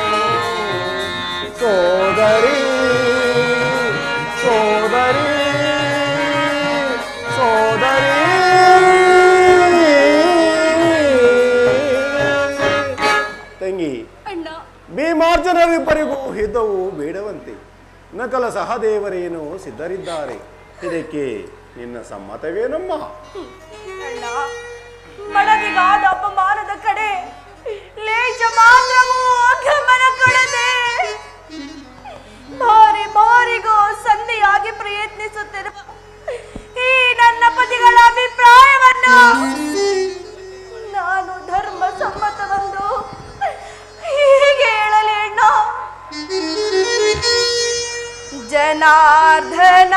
ಸೋದರಿ ಸೋದರಿ ಸೋದರಿ ತಂಗಿ, ಅಣ್ಣ, ಭೀಮಾರ್ಜುನರಿಬ್ಬರಿಗೂ ಹಿತವು ಬೇಡವಂತೆ. ನಕಲ ಸಹದೇವರೇನು ಸಿದ್ಧರಿದ್ದಾರೆ. ಇದಕ್ಕೆ ನಿನ್ನ ಸಮ್ಮತವೇನಮ್ಮ? ಅಣ್ಣ, ಮಡದಿಗಾದ ಅಪಮಾನದ ಕಡೆ ಲೇಷ ಮಾತ್ರವೂ ಗಮನ ಕೊಡದೆ ಬಾರಿ ಬಾರಿಗೂ ಸಂಧಿಯಾಗಿ ಪ್ರಯತ್ನಿಸುತ್ತಿರುವ ಈ ನನ್ನ ಪತಿಗಳ ಅಭಿಪ್ರಾಯವನ್ನು ನಾನು ಧರ್ಮ ಸಮ್ಮತವೆಂದು ಹೀಗೆ ಹೇಳಲಿ ಅಣ್ಣ. ಜನಾರ್ದನ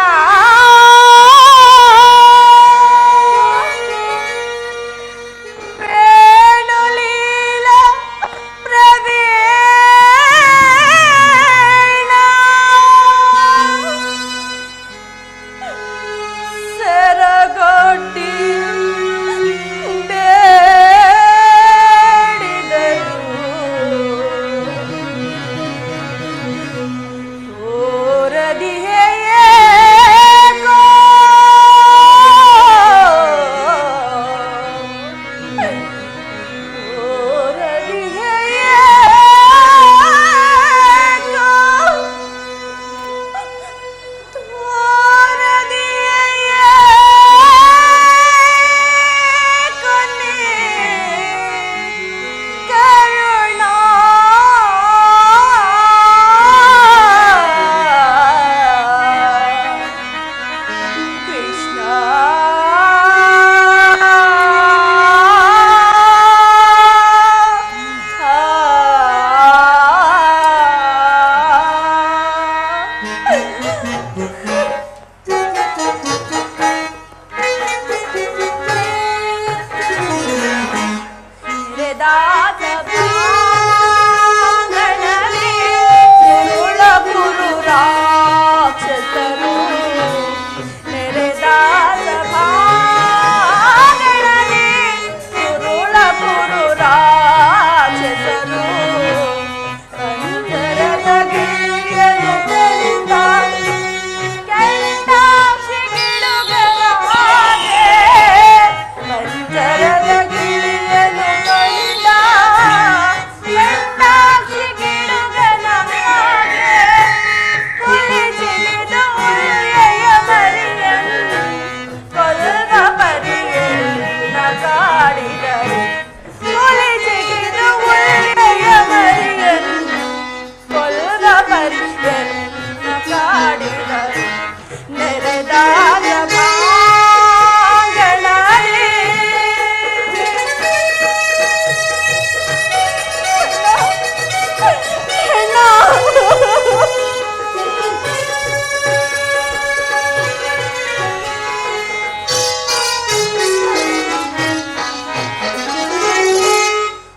ಕಾಡಿದರು ಹುಲಿ ಜಿಗಿದು ಒಳ್ಳೆಯ ಮರಿಯನ್ನು ಕೊಲ್ಲ ಪರಿಯನ್ನು ಕಾಡಿದರು ನೆರೆದಾಗ ಬಾಂಗಣನೆ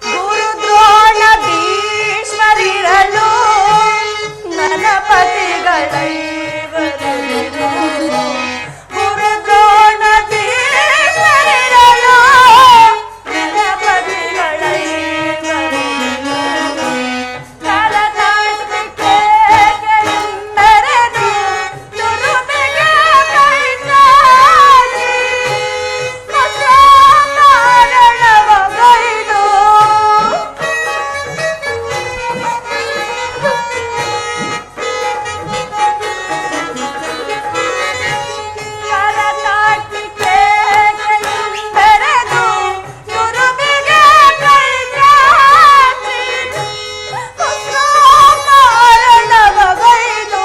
ಗುರುದ್ರೋಣ ಭೀಷ್ಮರಿರಲು ನನ್ನ ಪತಿಗಳೈವರಿರಲು ಗುರುದ್ರೋಣ ಭೀಷ್ಮರಿರಲು ನನ್ನ ಪತಿಗಳೈವರಿರಲು ಕಲತಾಟಿಕೆ ಮೆರೆದು ತುರುಬಿಗೆ ಕೈ ಚಾಚಿ ಮಸಾರಣವಗೈದು ಕಲತಾಟಿಕೆ ಮೆರೆದು ತುರುಬಿಗೆ ಕೈ ಚಾಚಿ ಮಸಾರಣವಗೈದು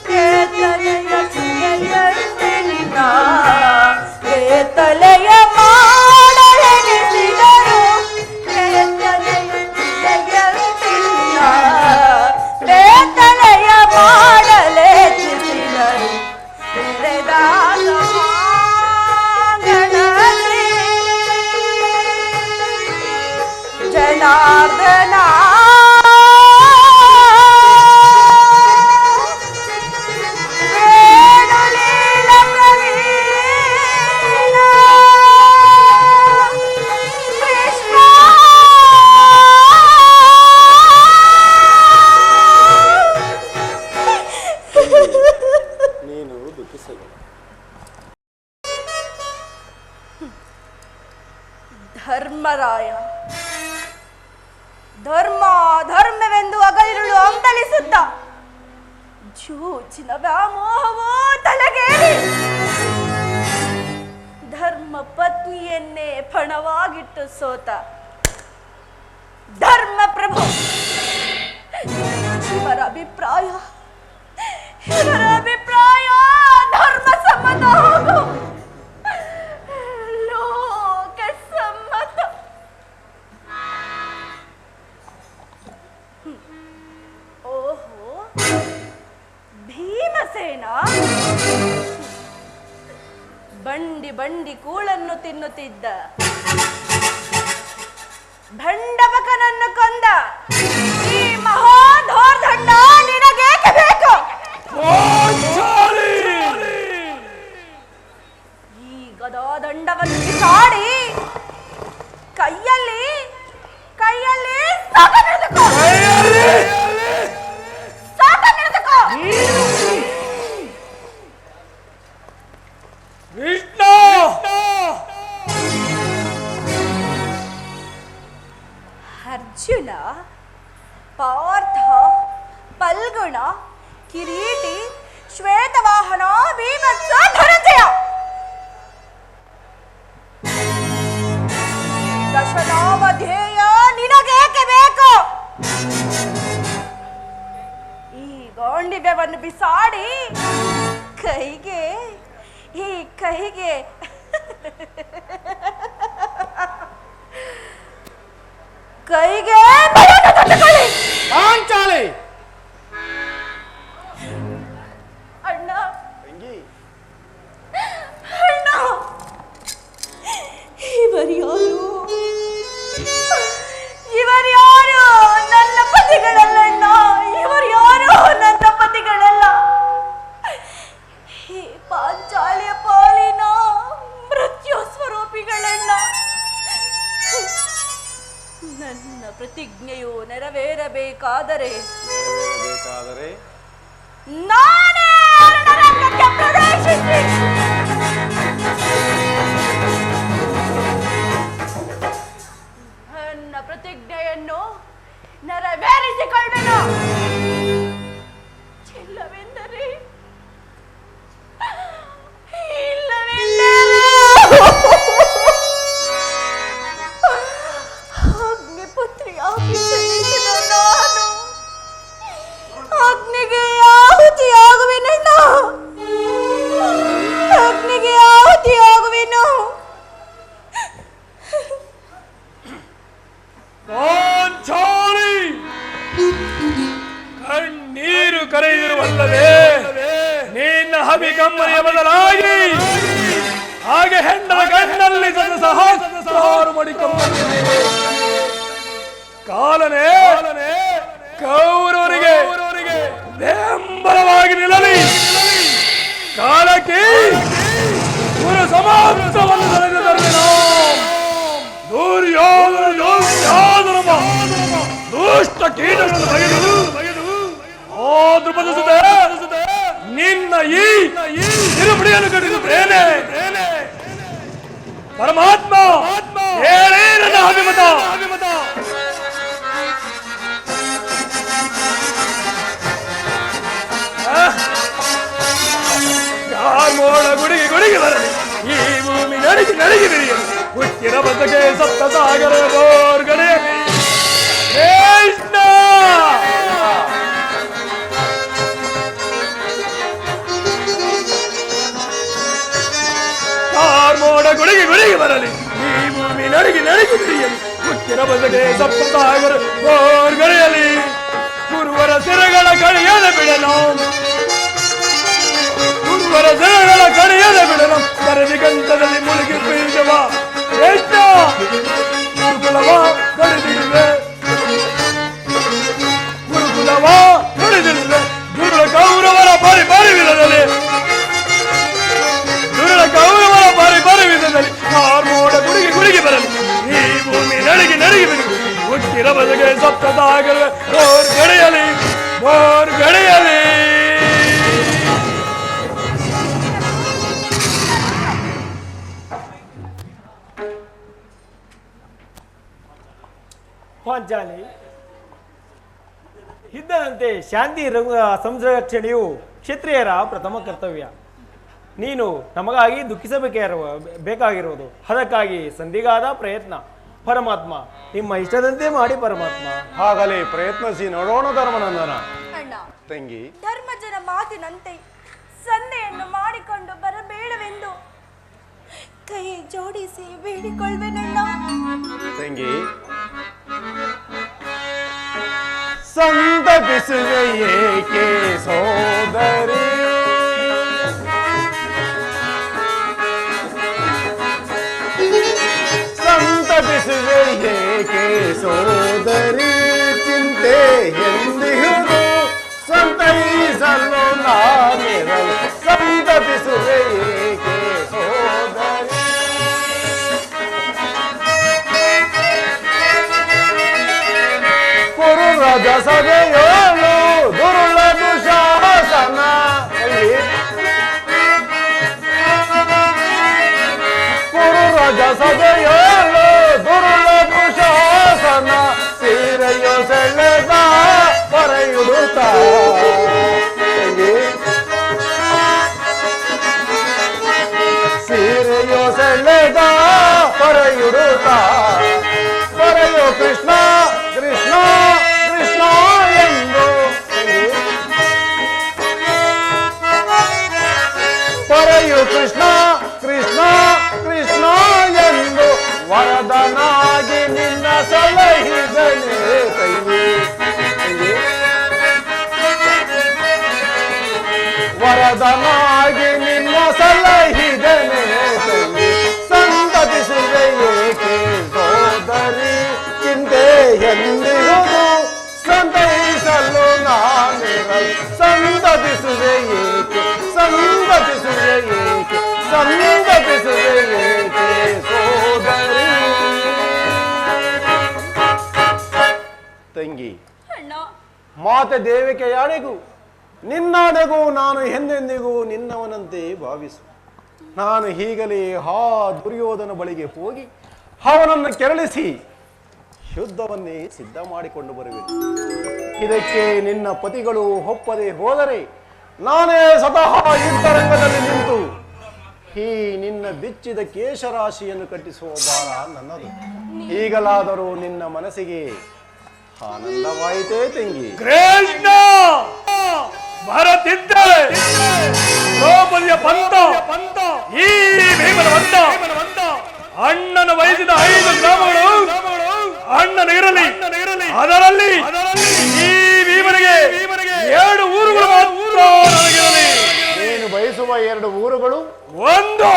ಕೇತಲೆಯ ಸಿಗೆಯಂತಿನಿಂದ ಕೇತಲೆಯ ಮಾಡಲೆನಿಸಿದರು ಕೇತಲೆಯ ಸಿಗೆಯಂತಿನಿಂದ ಬೇತಲೆಯ ಮಾಡಲೆನಿಸಿದರು ತೆರೆದಾಗ ಆಂಗಣದಲ್ಲಿ ಜನಾರ್ದನ ವೇಣುಲೀಲ ಪ್ರವೀಣ ಕೃಷ್ಣ ನೀನು ದುಃಖಿಸಬೇಡ. ಧರ್ಮರಾಯ ಧರ್ಮ ಧರ್ಮವೆಂದು ಹಗಲಿರುಳು ಹಂಬಲಿಸುತ್ತ ಜೂಚಿನ ವ್ಯಾಮೋಹವೋ ತಲೆಗೇರಿ ಧರ್ಮ ಪತ್ನಿಯನ್ನೇ ಪಣವಾಗಿಟ್ಟು ಸೋತ ಧರ್ಮ ಪ್ರಭು ಇವರ ಅಭಿಪ್ರಾಯ ಧರ್ಮ ಸಮ್ಮತ ಹಾಗೂ ಲೋಕ ಸಮ್ಮತ. ಓಹೋ ಭೀಮಸೇನ ಬಂಡಿ ಬಂಡಿ ಕೂಳನ್ನು ತಿನ್ನುತ್ತಿದ್ದ ಭಂಡಬಕನನ್ನು ಕೊಂದ ಈ ಮಹಾಧೋರ್ದಂಡ ನಿನಗೇಕೆ ಬೇಕು? ಈ ಗದಾದಂಡವನ್ನು ಬಿಸಾಡಿ ಕೈಯಲ್ಲಿ ಸಾಕ ಹಿಡಿದುಕೋ. ಸಾಕ ಹಿಡಿದುಕೋ. ಅರ್ಜುನ ಪಾರ್ಥ ಪಲ್ಗುಣ ಕಿರೀಟಿ ಶ್ವೇತವಾಹನ ಭೀಮತ್ಸ ಧನಂಜಯ ದಶನಾಮಧೇಯ ನಿನಗೇಕೆ ಬೇಕು? ಈ ಗಾಂಡಿವ್ಯವನ್ನು ಬಿಸಾಡಿ ಕೈಗೆ ಬಲವನ್ನು ತಂದುಕೊಳ್ಳಿ. ಪಾಂಚಾಲಿ ಅಣ್ಣ ತಂಗಿ, ಅಣ್ಣ ಇವರ್ಯಾರು ನನ್ನ ಪತಿಗಳಲ್ಲ. ಇವರ್ಯಾರು ನನ್ನ ಪತಿಗಳಲ್ಲ. ಈ ಪಾಂಚಾಲಿಯ ಪಾಲಿನ ಮೃತ್ಯು ಸ್ವರೂಪಿಗಳಣ್ಣ. ನನ್ನ ಪ್ರತಿಜ್ಞೆಯು ನೆರವೇರಬೇಕಾದರೆ ನಾನೇ ರಣರಂಗಕ್ಕೆ ಪ್ರವೇಶಿಸಿ ನನ್ನ ಪ್ರತಿಜ್ಞೆಯನ್ನು ನೆರವೇರಿಸಿಕೊಳ್ಳುವೆನು. ಇಲ್ಲವೆಂದರೆ ಕಮ್ಮನಿಯ ಬದಲಾಗಿ ಹಾಗೆ ಹೆಂಡರ ಗಂಡಲ್ಲಿ ಸಹಾರು ಮಾಡಿ ಕಮ್ಮನಿಯೇ ಕಾಲನೇ ಕೌರವರಿಗೆ ಬೆಂಬಲವಾಗಿ ನಿಲ್ಲಲಿ. ಕಾಲಕ್ಕೆ ಗುರು ಸಮಾಪ್ತವನ್ನು ನಡೆದರೆನೋ ದುರ್ಯೋಧನ ದುಷ್ಟ ಕೀಟಗಳನ್ನು ಬಗೆದು ಆ ದೃಪದ ಸುತೆ ನಿನ್ನ ಈ ತಿರುಪಡಿಯನ್ನು ಕಟ್ಟಿಸುತ್ತೇನೆ. ಪರಮಾತ್ಮ ಹೇಳೇ ನನ್ನ ಅಭಿಮತ. ಮೋಡ ಗುಡಿಗೆ ಬರಲಿ ಈ ಭೂಮಿ ನಡಿಗೆ ಬಿರಿಯಲಿ ಹುಟ್ಟಿರ ಬಸಗೆ ಸಪ್ತ ಸಾಗರ ಬೋರ್ಗಡೆ ಕೃಷ್ಣ ಮೋಡ ಗುಡಿಗೆ ಬರಲಿ ಈ ಭೂಮಿ ನಡಿಗೆ ಬಿರಿಯಲಿ ಹುಟ್ಟಿರ ಬಸಗೆ ಸಪ್ತ ಸಾಗರ ಬೋರ್ಗಡೆಯಲಿ ಗುರುವರ ಸಿರಗಳ ಕಳೆಯದ ಬಿಡಲು ಗುರುವರ ಕಡೆಯದ ಬಿಡಲು ಕರದಿಗಂತದಲ್ಲಿ ಮುಳುಗಿ ಬೀಜವ ಗುರುಕುಲವ ಕಡಿದಿರುವೆ ದುರುಳ ಕೌರವರ ಪರಿವಿಧದಲ್ಲಿ ಮೋಡ ಗುಡಿಗೆ ಬರಲಿ ಈ ಭೂಮಿ ನಡಿಗೆ ಬಿಡು ಹುಟ್ಟಿರ ಬದಗೆ ಸಪ್ತದಾಗಲೇ ಬೋರ್ ಗಡೆಯಲಿ ಪಾಂಚಾಲಿ, ಇದ್ದದಂತೆ ಶಾಂತಿ ಸಂರಕ್ಷಣೆಯು ಕ್ಷತ್ರಿಯರ ಪ್ರಥಮ ಕರ್ತವ್ಯ. ನೀನು ನಮಗಾಗಿ ಬೇಕಾಗಿರುವುದು ಅದಕ್ಕಾಗಿ ಸಂಧಿಗಾದ ಪ್ರಯತ್ನ. ಪರಮಾತ್ಮ ನಿಮ್ಮ ಇಷ್ಟದಂತೆ ಮಾಡಿ ಪರಮಾತ್ಮ. ಹಾಗಲೇ ಪ್ರಯತ್ನಿಸಿ ನೋಡೋಣ ಧರ್ಮನಂದನ. ಅಣ್ಣ, ತಂಗಿ, ಧರ್ಮಜನ ಮಾತಿನಂತೆ ಸಂಧೆಯನ್ನು ಮಾಡಿಕೊಂಡು ಬರಬೇಡವೆಂದು ಕೈ ಜೋಡಿಸಿ ಬೇಡಿಕೊಳ್ಳುವೆನಣ್ಣ. ತಂಗಿ, ಸಂತಪಿಸುವೆ ಏಕೆ ಸೋದರಿ? ಸಂತಪಿಸುವೆ ಏಕೆ ಸೋದರಿ? ಚಿಂತೆ ಎಂದಿಹುದು ಸಂತೈಸಲು ನಾನಿರಲು. ಸಂತಪಿಸುವೆ ಏಕೆ ಸೋದರಿ? ಪುರುರಜ ಸಭೆಯೋಳು ದುರುಳ ದುಶಾಸನ. ಪುರುರಜ ಸಭೆಯೋಳು ದುರುಳ ದುಶಾಸನ. ಸೀರೆಯು ಸೆಳೆದ ಪರೆಯುಡುತ್ತ ಸೀರೆಯು ಸೆಳೆದ ಪರೆಯುಡುತ್ತ ಪರೆಯು ಕೃಷ್ಣ ಕೃಷ್ಣ ಕೃಷ್ಣ ಎಂದು ಪರೆಯು ಕೃಷ್ಣ ಕೃಷ್ಣ ಕೃಷ್ಣ ಎಂದು ವರದನಾಗಿ ನಿನ್ನ ಸಲಹಿದನೆ ತಂಗಿ. ವರದನಾಗಿ ನಿನ್ನ ಸಲಹಿದನೆ ತಂಗಿ. ಸಂತತಿಸುವೆ ಏಕೆ ಸೋದರಿ? ಚಿಂತೆ ಎಂದಿರುವುದು ಸಂತೈಸಲು ನಾನಿರಲು. ಸಂತತಿಸುವೆ ಏಕೆ ಸಂತತಿಸುವೆ ಏಕೆ ಸಂತತಿಸುವೆ ಏಕೆ ಸೋದರಿ? ತಂಗಿ, ಅಣ್ಣ, ಮಾತೆ ದೇವಿಕೆಯಾಣೆಗೂ ನಿನ್ನಾಣೆಗೂ ನಾನು ಎಂದೆಂದಿಗೂ ನಿನ್ನವನಂತೆ ಭಾವಿಸು. ನಾನು ಹೀಗಲೇ ದುರ್ಯೋಧನ ಬಳಿಗೆ ಹೋಗಿ ಅವನನ್ನು ಕೆರಳಿಸಿ ಯುದ್ಧವನ್ನೇ ಸಿದ್ಧ ಮಾಡಿಕೊಂಡು ಬರುವೆ. ಇದಕ್ಕೆ ನಿನ್ನ ಪತಿಗಳು ಒಪ್ಪದೆ ಹೋದರೆ ನಾನೇ ಸ್ವತಃ ಯುದ್ಧರಂಗದಲ್ಲಿ ನಿಂತು ಈ ನಿನ್ನ ಬಿಚ್ಚಿದ ಕೇಶರಾಶಿಯನ್ನು ಕಟ್ಟಿಸುವ ಭಾರ ನನ್ನದು. ಈಗಲಾದರೂ ನಿನ್ನ ಮನಸ್ಸಿಗೆ ಆನಂದವಾಯಿತೇ ತಂಗಿ? ಕೃಷ್ಣ ಬರದಿದ್ದರೆ ದ್ರೌಪದಿಯ ಪಂಥ ಈ ಭೀಮನ ಬಂಧ ಅಣ್ಣನ ವಹಿಸಿದ 5 ಗ್ರಾಮಗಳು ಅಣ್ಣನಿರಲಿ. ಅದರಲ್ಲಿ ಈ ಭೀಮನಿಗೆ 7 ಊರುಗಳು ಮಾತ್ರ ನನಗಿರಲಿ. ನೀನು ಬಯಸುವ 2 ಊರುಗಳು, ಒಂದು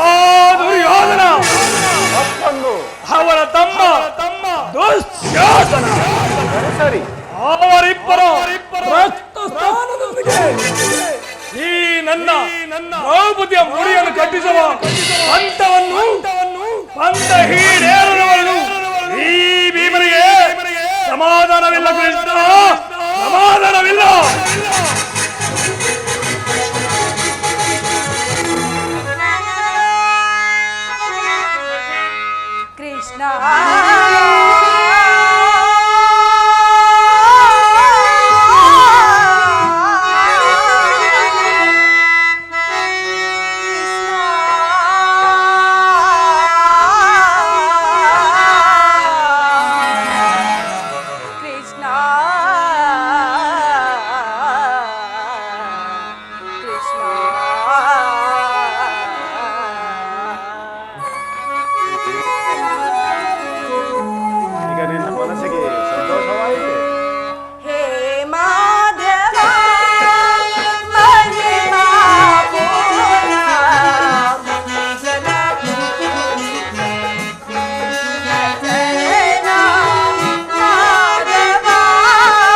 ಆ ದುರ್ಯೋಧನ, ಮತ್ತೊಂದು ಅವರ ತಮ್ಮ ದುಶ್ಯಾಸನ. ಸರಿ, ಅವರಿಬ್ಬರ ರಕ್ತಸ್ನಾನದೊಂದಿಗೆ ಈ ನನ್ನ ದ್ರೌಪದಿಯ ಮುಡಿಯನ್ನು ಕಟ್ಟಿಸುವ ಹಂತವನ್ನು ಪಂಥ ಹೀಡೇರಲು ಈ ಭೀಮನಿಗೆ ಸಮಾಧಾನವಿಲ್ಲ ಕೃಷ್ಣ, ಸಮಾಧಾನವಿಲ್ಲ. ಕೃಷ್ಣ ಈಗ ನಿನ್ನ ಮನಸ್ಸಿಗೆ ಸಂತೋಷವಾಯಿತೆ? ಹೇ ಮಾಧವ ಮಹಿಮಾ ಪೂರ್ಣ ಜನ ಜನ ಮಾಧವ ಮಹಿಮಾ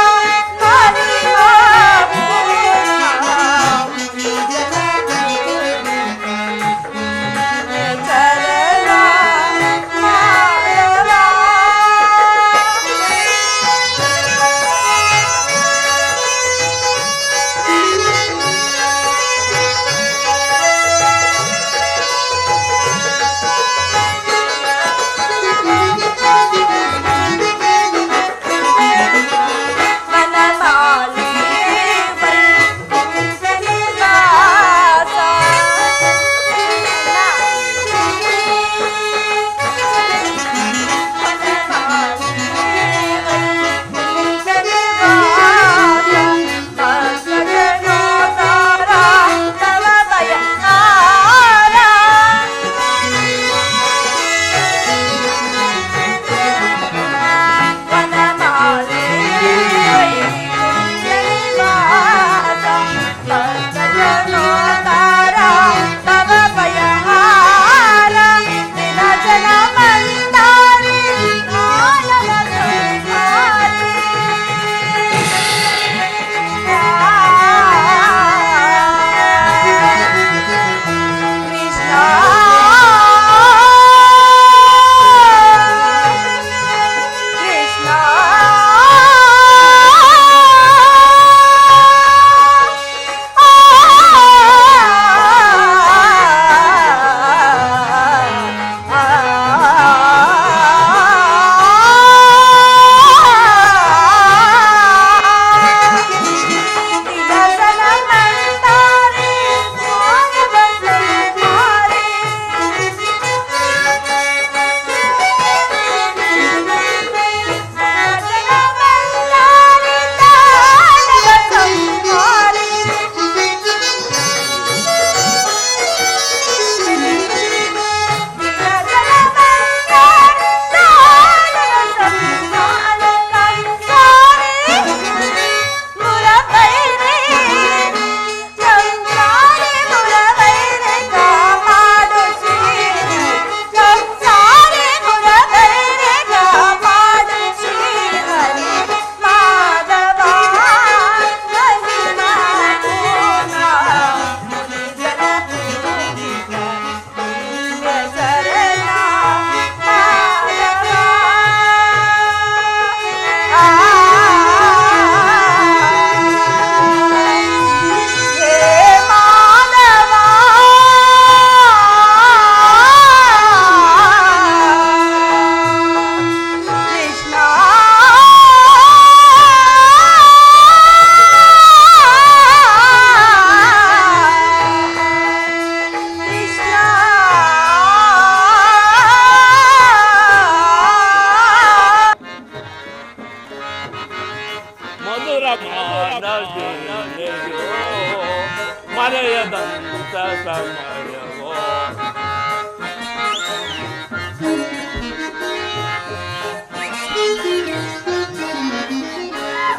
ಮರೆಯದಂತ ಸಮಯವೋ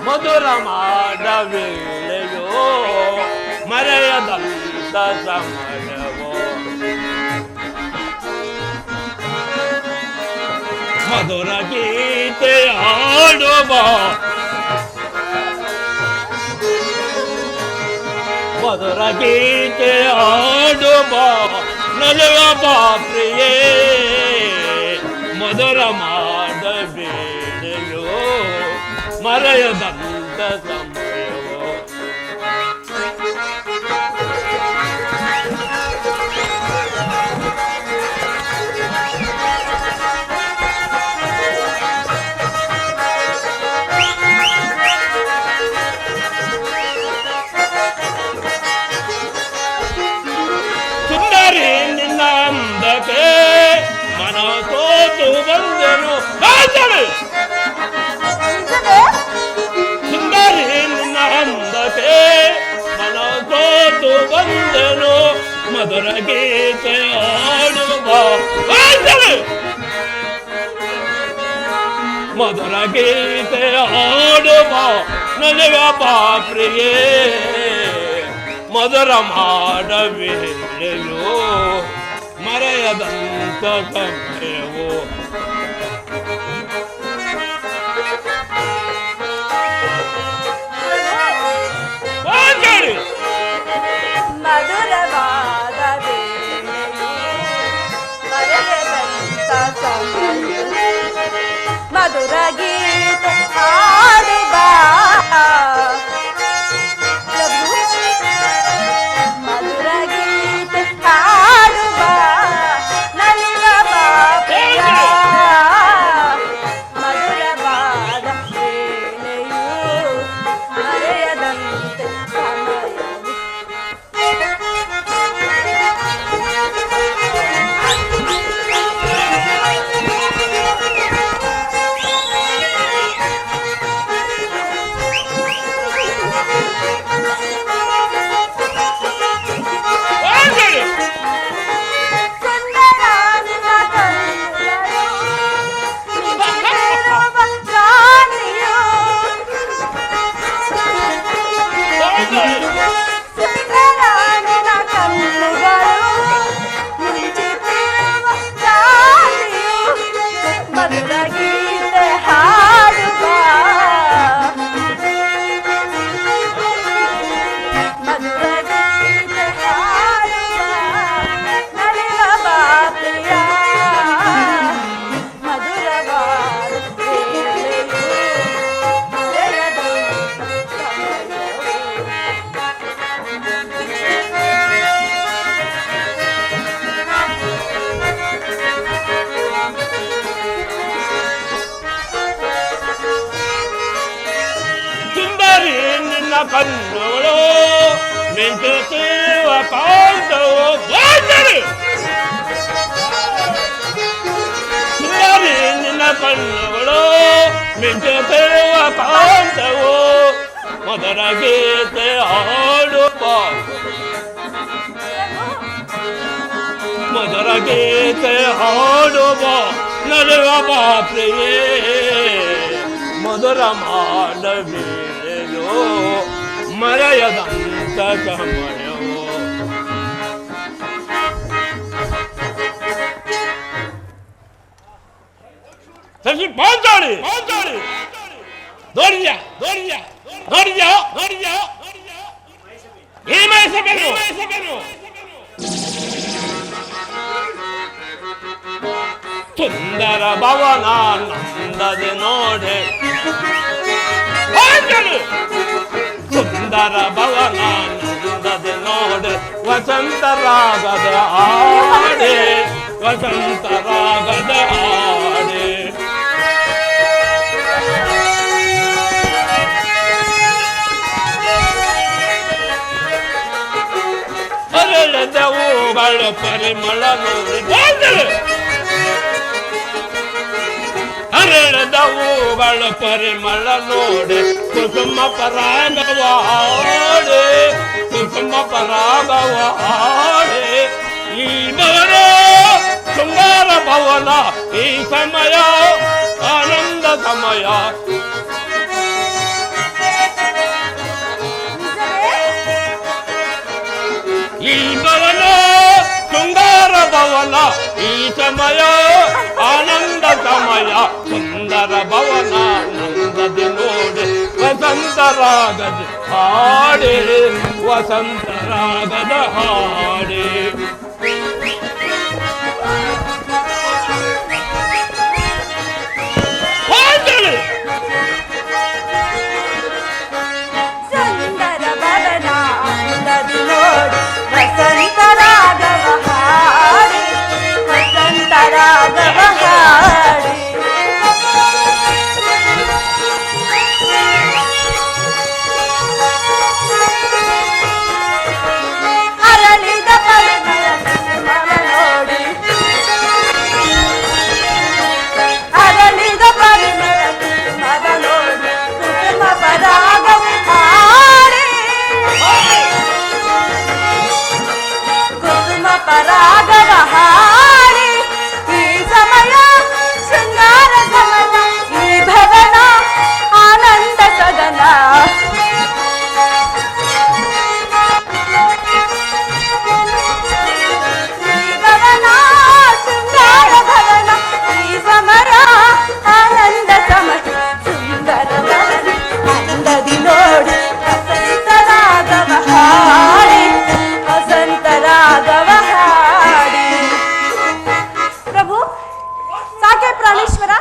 ಮಧುರ ಮಾಡ ವೇಳೆಯೋ ಮರೆಯದಂತ ಸಮಯವೋ ಮಧುರ ಗೀತೆ ಹಾಡುವ ಮಧುರ ಗೀತೆ ಹಾಡುವ ನಲುವ ಪ್ರಿಯೇ ಮಧುರ ಮಾಡಬೇಡೆಯೋ ಮರೆಯದಂತ ಸಮಯವೋ ಸುಂದರಿ ನಿನ್ನ ಅಂದಕ್ಕೆ ಮನ ಸೋತು ಬಂದೆನು ಸುಂದರಿ ನಿನ್ನ ಅಂದಕ್ಕೆ ಮನ ಸೋತು ಬಂದೆನು ಮಧುರ ಗೀತೆ ಹಾಡುವ ಮಧುರ ಗೀತೆ ಹಾಡುವ ನಲಿವ ಪ್ರಿಯೇ ಮಧುರ ಮಾಡಬೇಡೆಯೋ ಮರೆಯದಂತ ಸಮಯವೋ ಮಧುರವಾದ ವೇಳೆಯು ಮರೆಯದಂತ ಸಮಯ ಮಧುರ ಗೀತೆ ಹಾಡುವ ಪ್ರಭು ಮಧುರ ಗೀತೆ ಹಾಡುವ ನಲಿವ ಪ್ರಿಯ ಮಧುರವಾದ ವೇಳೆಯು ಮರೆಯದಂತೆ ಸಮಯವು ಕಣ್ಣುಗಳು ಮಿಂಚುತ್ತಿರುವ ಕಾಂತವು ಸುಂದರಿ ನಿನ್ನ ಕಣ್ಣುಗಳು ಮಿಂಚುತ್ತಿರುವ ಕಾಂತವು ಮಧುರ ಗೀತೆ ಹಾಡುವ ಮಧುರ ಗೀತೆ ಹಾಡುವ ನಲಿವ ಪ್ರಿಯೇ ಮಧುರ ಮಾಡಬೇಡೆಯೋ ಮರೆಯದಂತ ಸಮಯವೋ ಸಸಿ ಪಾಂಚಾಳಿ ನೋಡಿದ್ಯಾ ನೋಡಿದ್ಯಾ ನೋಡಿದ್ಯಾ ನೋಡಿದ್ಯಾ ಈ ಮೈಸಬೇಕು ಸುಂದರ ಭವನ ನಂದದೆ ನೋಡೆ ಸುಂದರ ಭವನ ನಂದದೆ ನೋಡೆ ವಸಂತ ರಾಗದ ಆಡೆ ವಸಂತ ರಾಗದ ಆಡೆ ಅರಳದ ಹೂಗಳ ಪರಿಮಳ ನೋಡಿ ಅರಳದ ಹೂಗಳ ಪರಿಮಳ ನೋಡಿ ಕುಸುಮ ಪರಾಗವಾಡೆ ಕುಸುಮ ಪರಾಗವಾಡೆ ಈ ಭವನ ಶೃಂಗಾರ ಭವನ ಈ ಸಮಯ ಆನಂದ ಸಮಯ ಈ ಭವನ ಈ ಸಮಯ ಆನಂದ ಸಮಯ ಸುಂದರ ಭವನ ನಂದದಿ ನೋಡಿ ವಸಂತರಾಗದ ಹಾಡೆ ವಸಂತರಾಗದ ಹಾಡೆ ಸುಂದರ ಭವನ ಅಂದದಿ ನೋಡಿ ವಸಂತ ರಾಗವ ಹಾಡಿ ವಸಂತ ರಾಗವ ಹಾಡಿ ಅರಳಿದ ಪರಿಮಳ ಕುಸುಮವ ನೋಡಿ ಅರಳಿದ ಪರಿಮಳ ಕುಸುಮವ ನೋಡಿ ಕುಸುಮ ಪರಾಗವ ಹಾಡಿ ಕುಸುಮ ಪರಾಗವ ಹಾಡಿ ಈ ಸಮಯ ಶೃಂಗಾರ ಸಮಯ ಈ ಭವನ ಆನಂದ ಸದನ ಈ ಭವನ ಶೃಂಗಾರ ಭವನ ಈ ಸಮರ ಆನಂದ ಸಮಯ ಸುಂದರ ಭವನ ಅಂದದಿ ನೋಡಿ ವಸಂತ ರಾಗವ ಹಾಡಿ ವಸಂತ ರಾಗವ ಹಾಡಿ. ಪ್ರಭು ಸಾಕೆ ಪ್ರಾಣೇಶ್ವರ,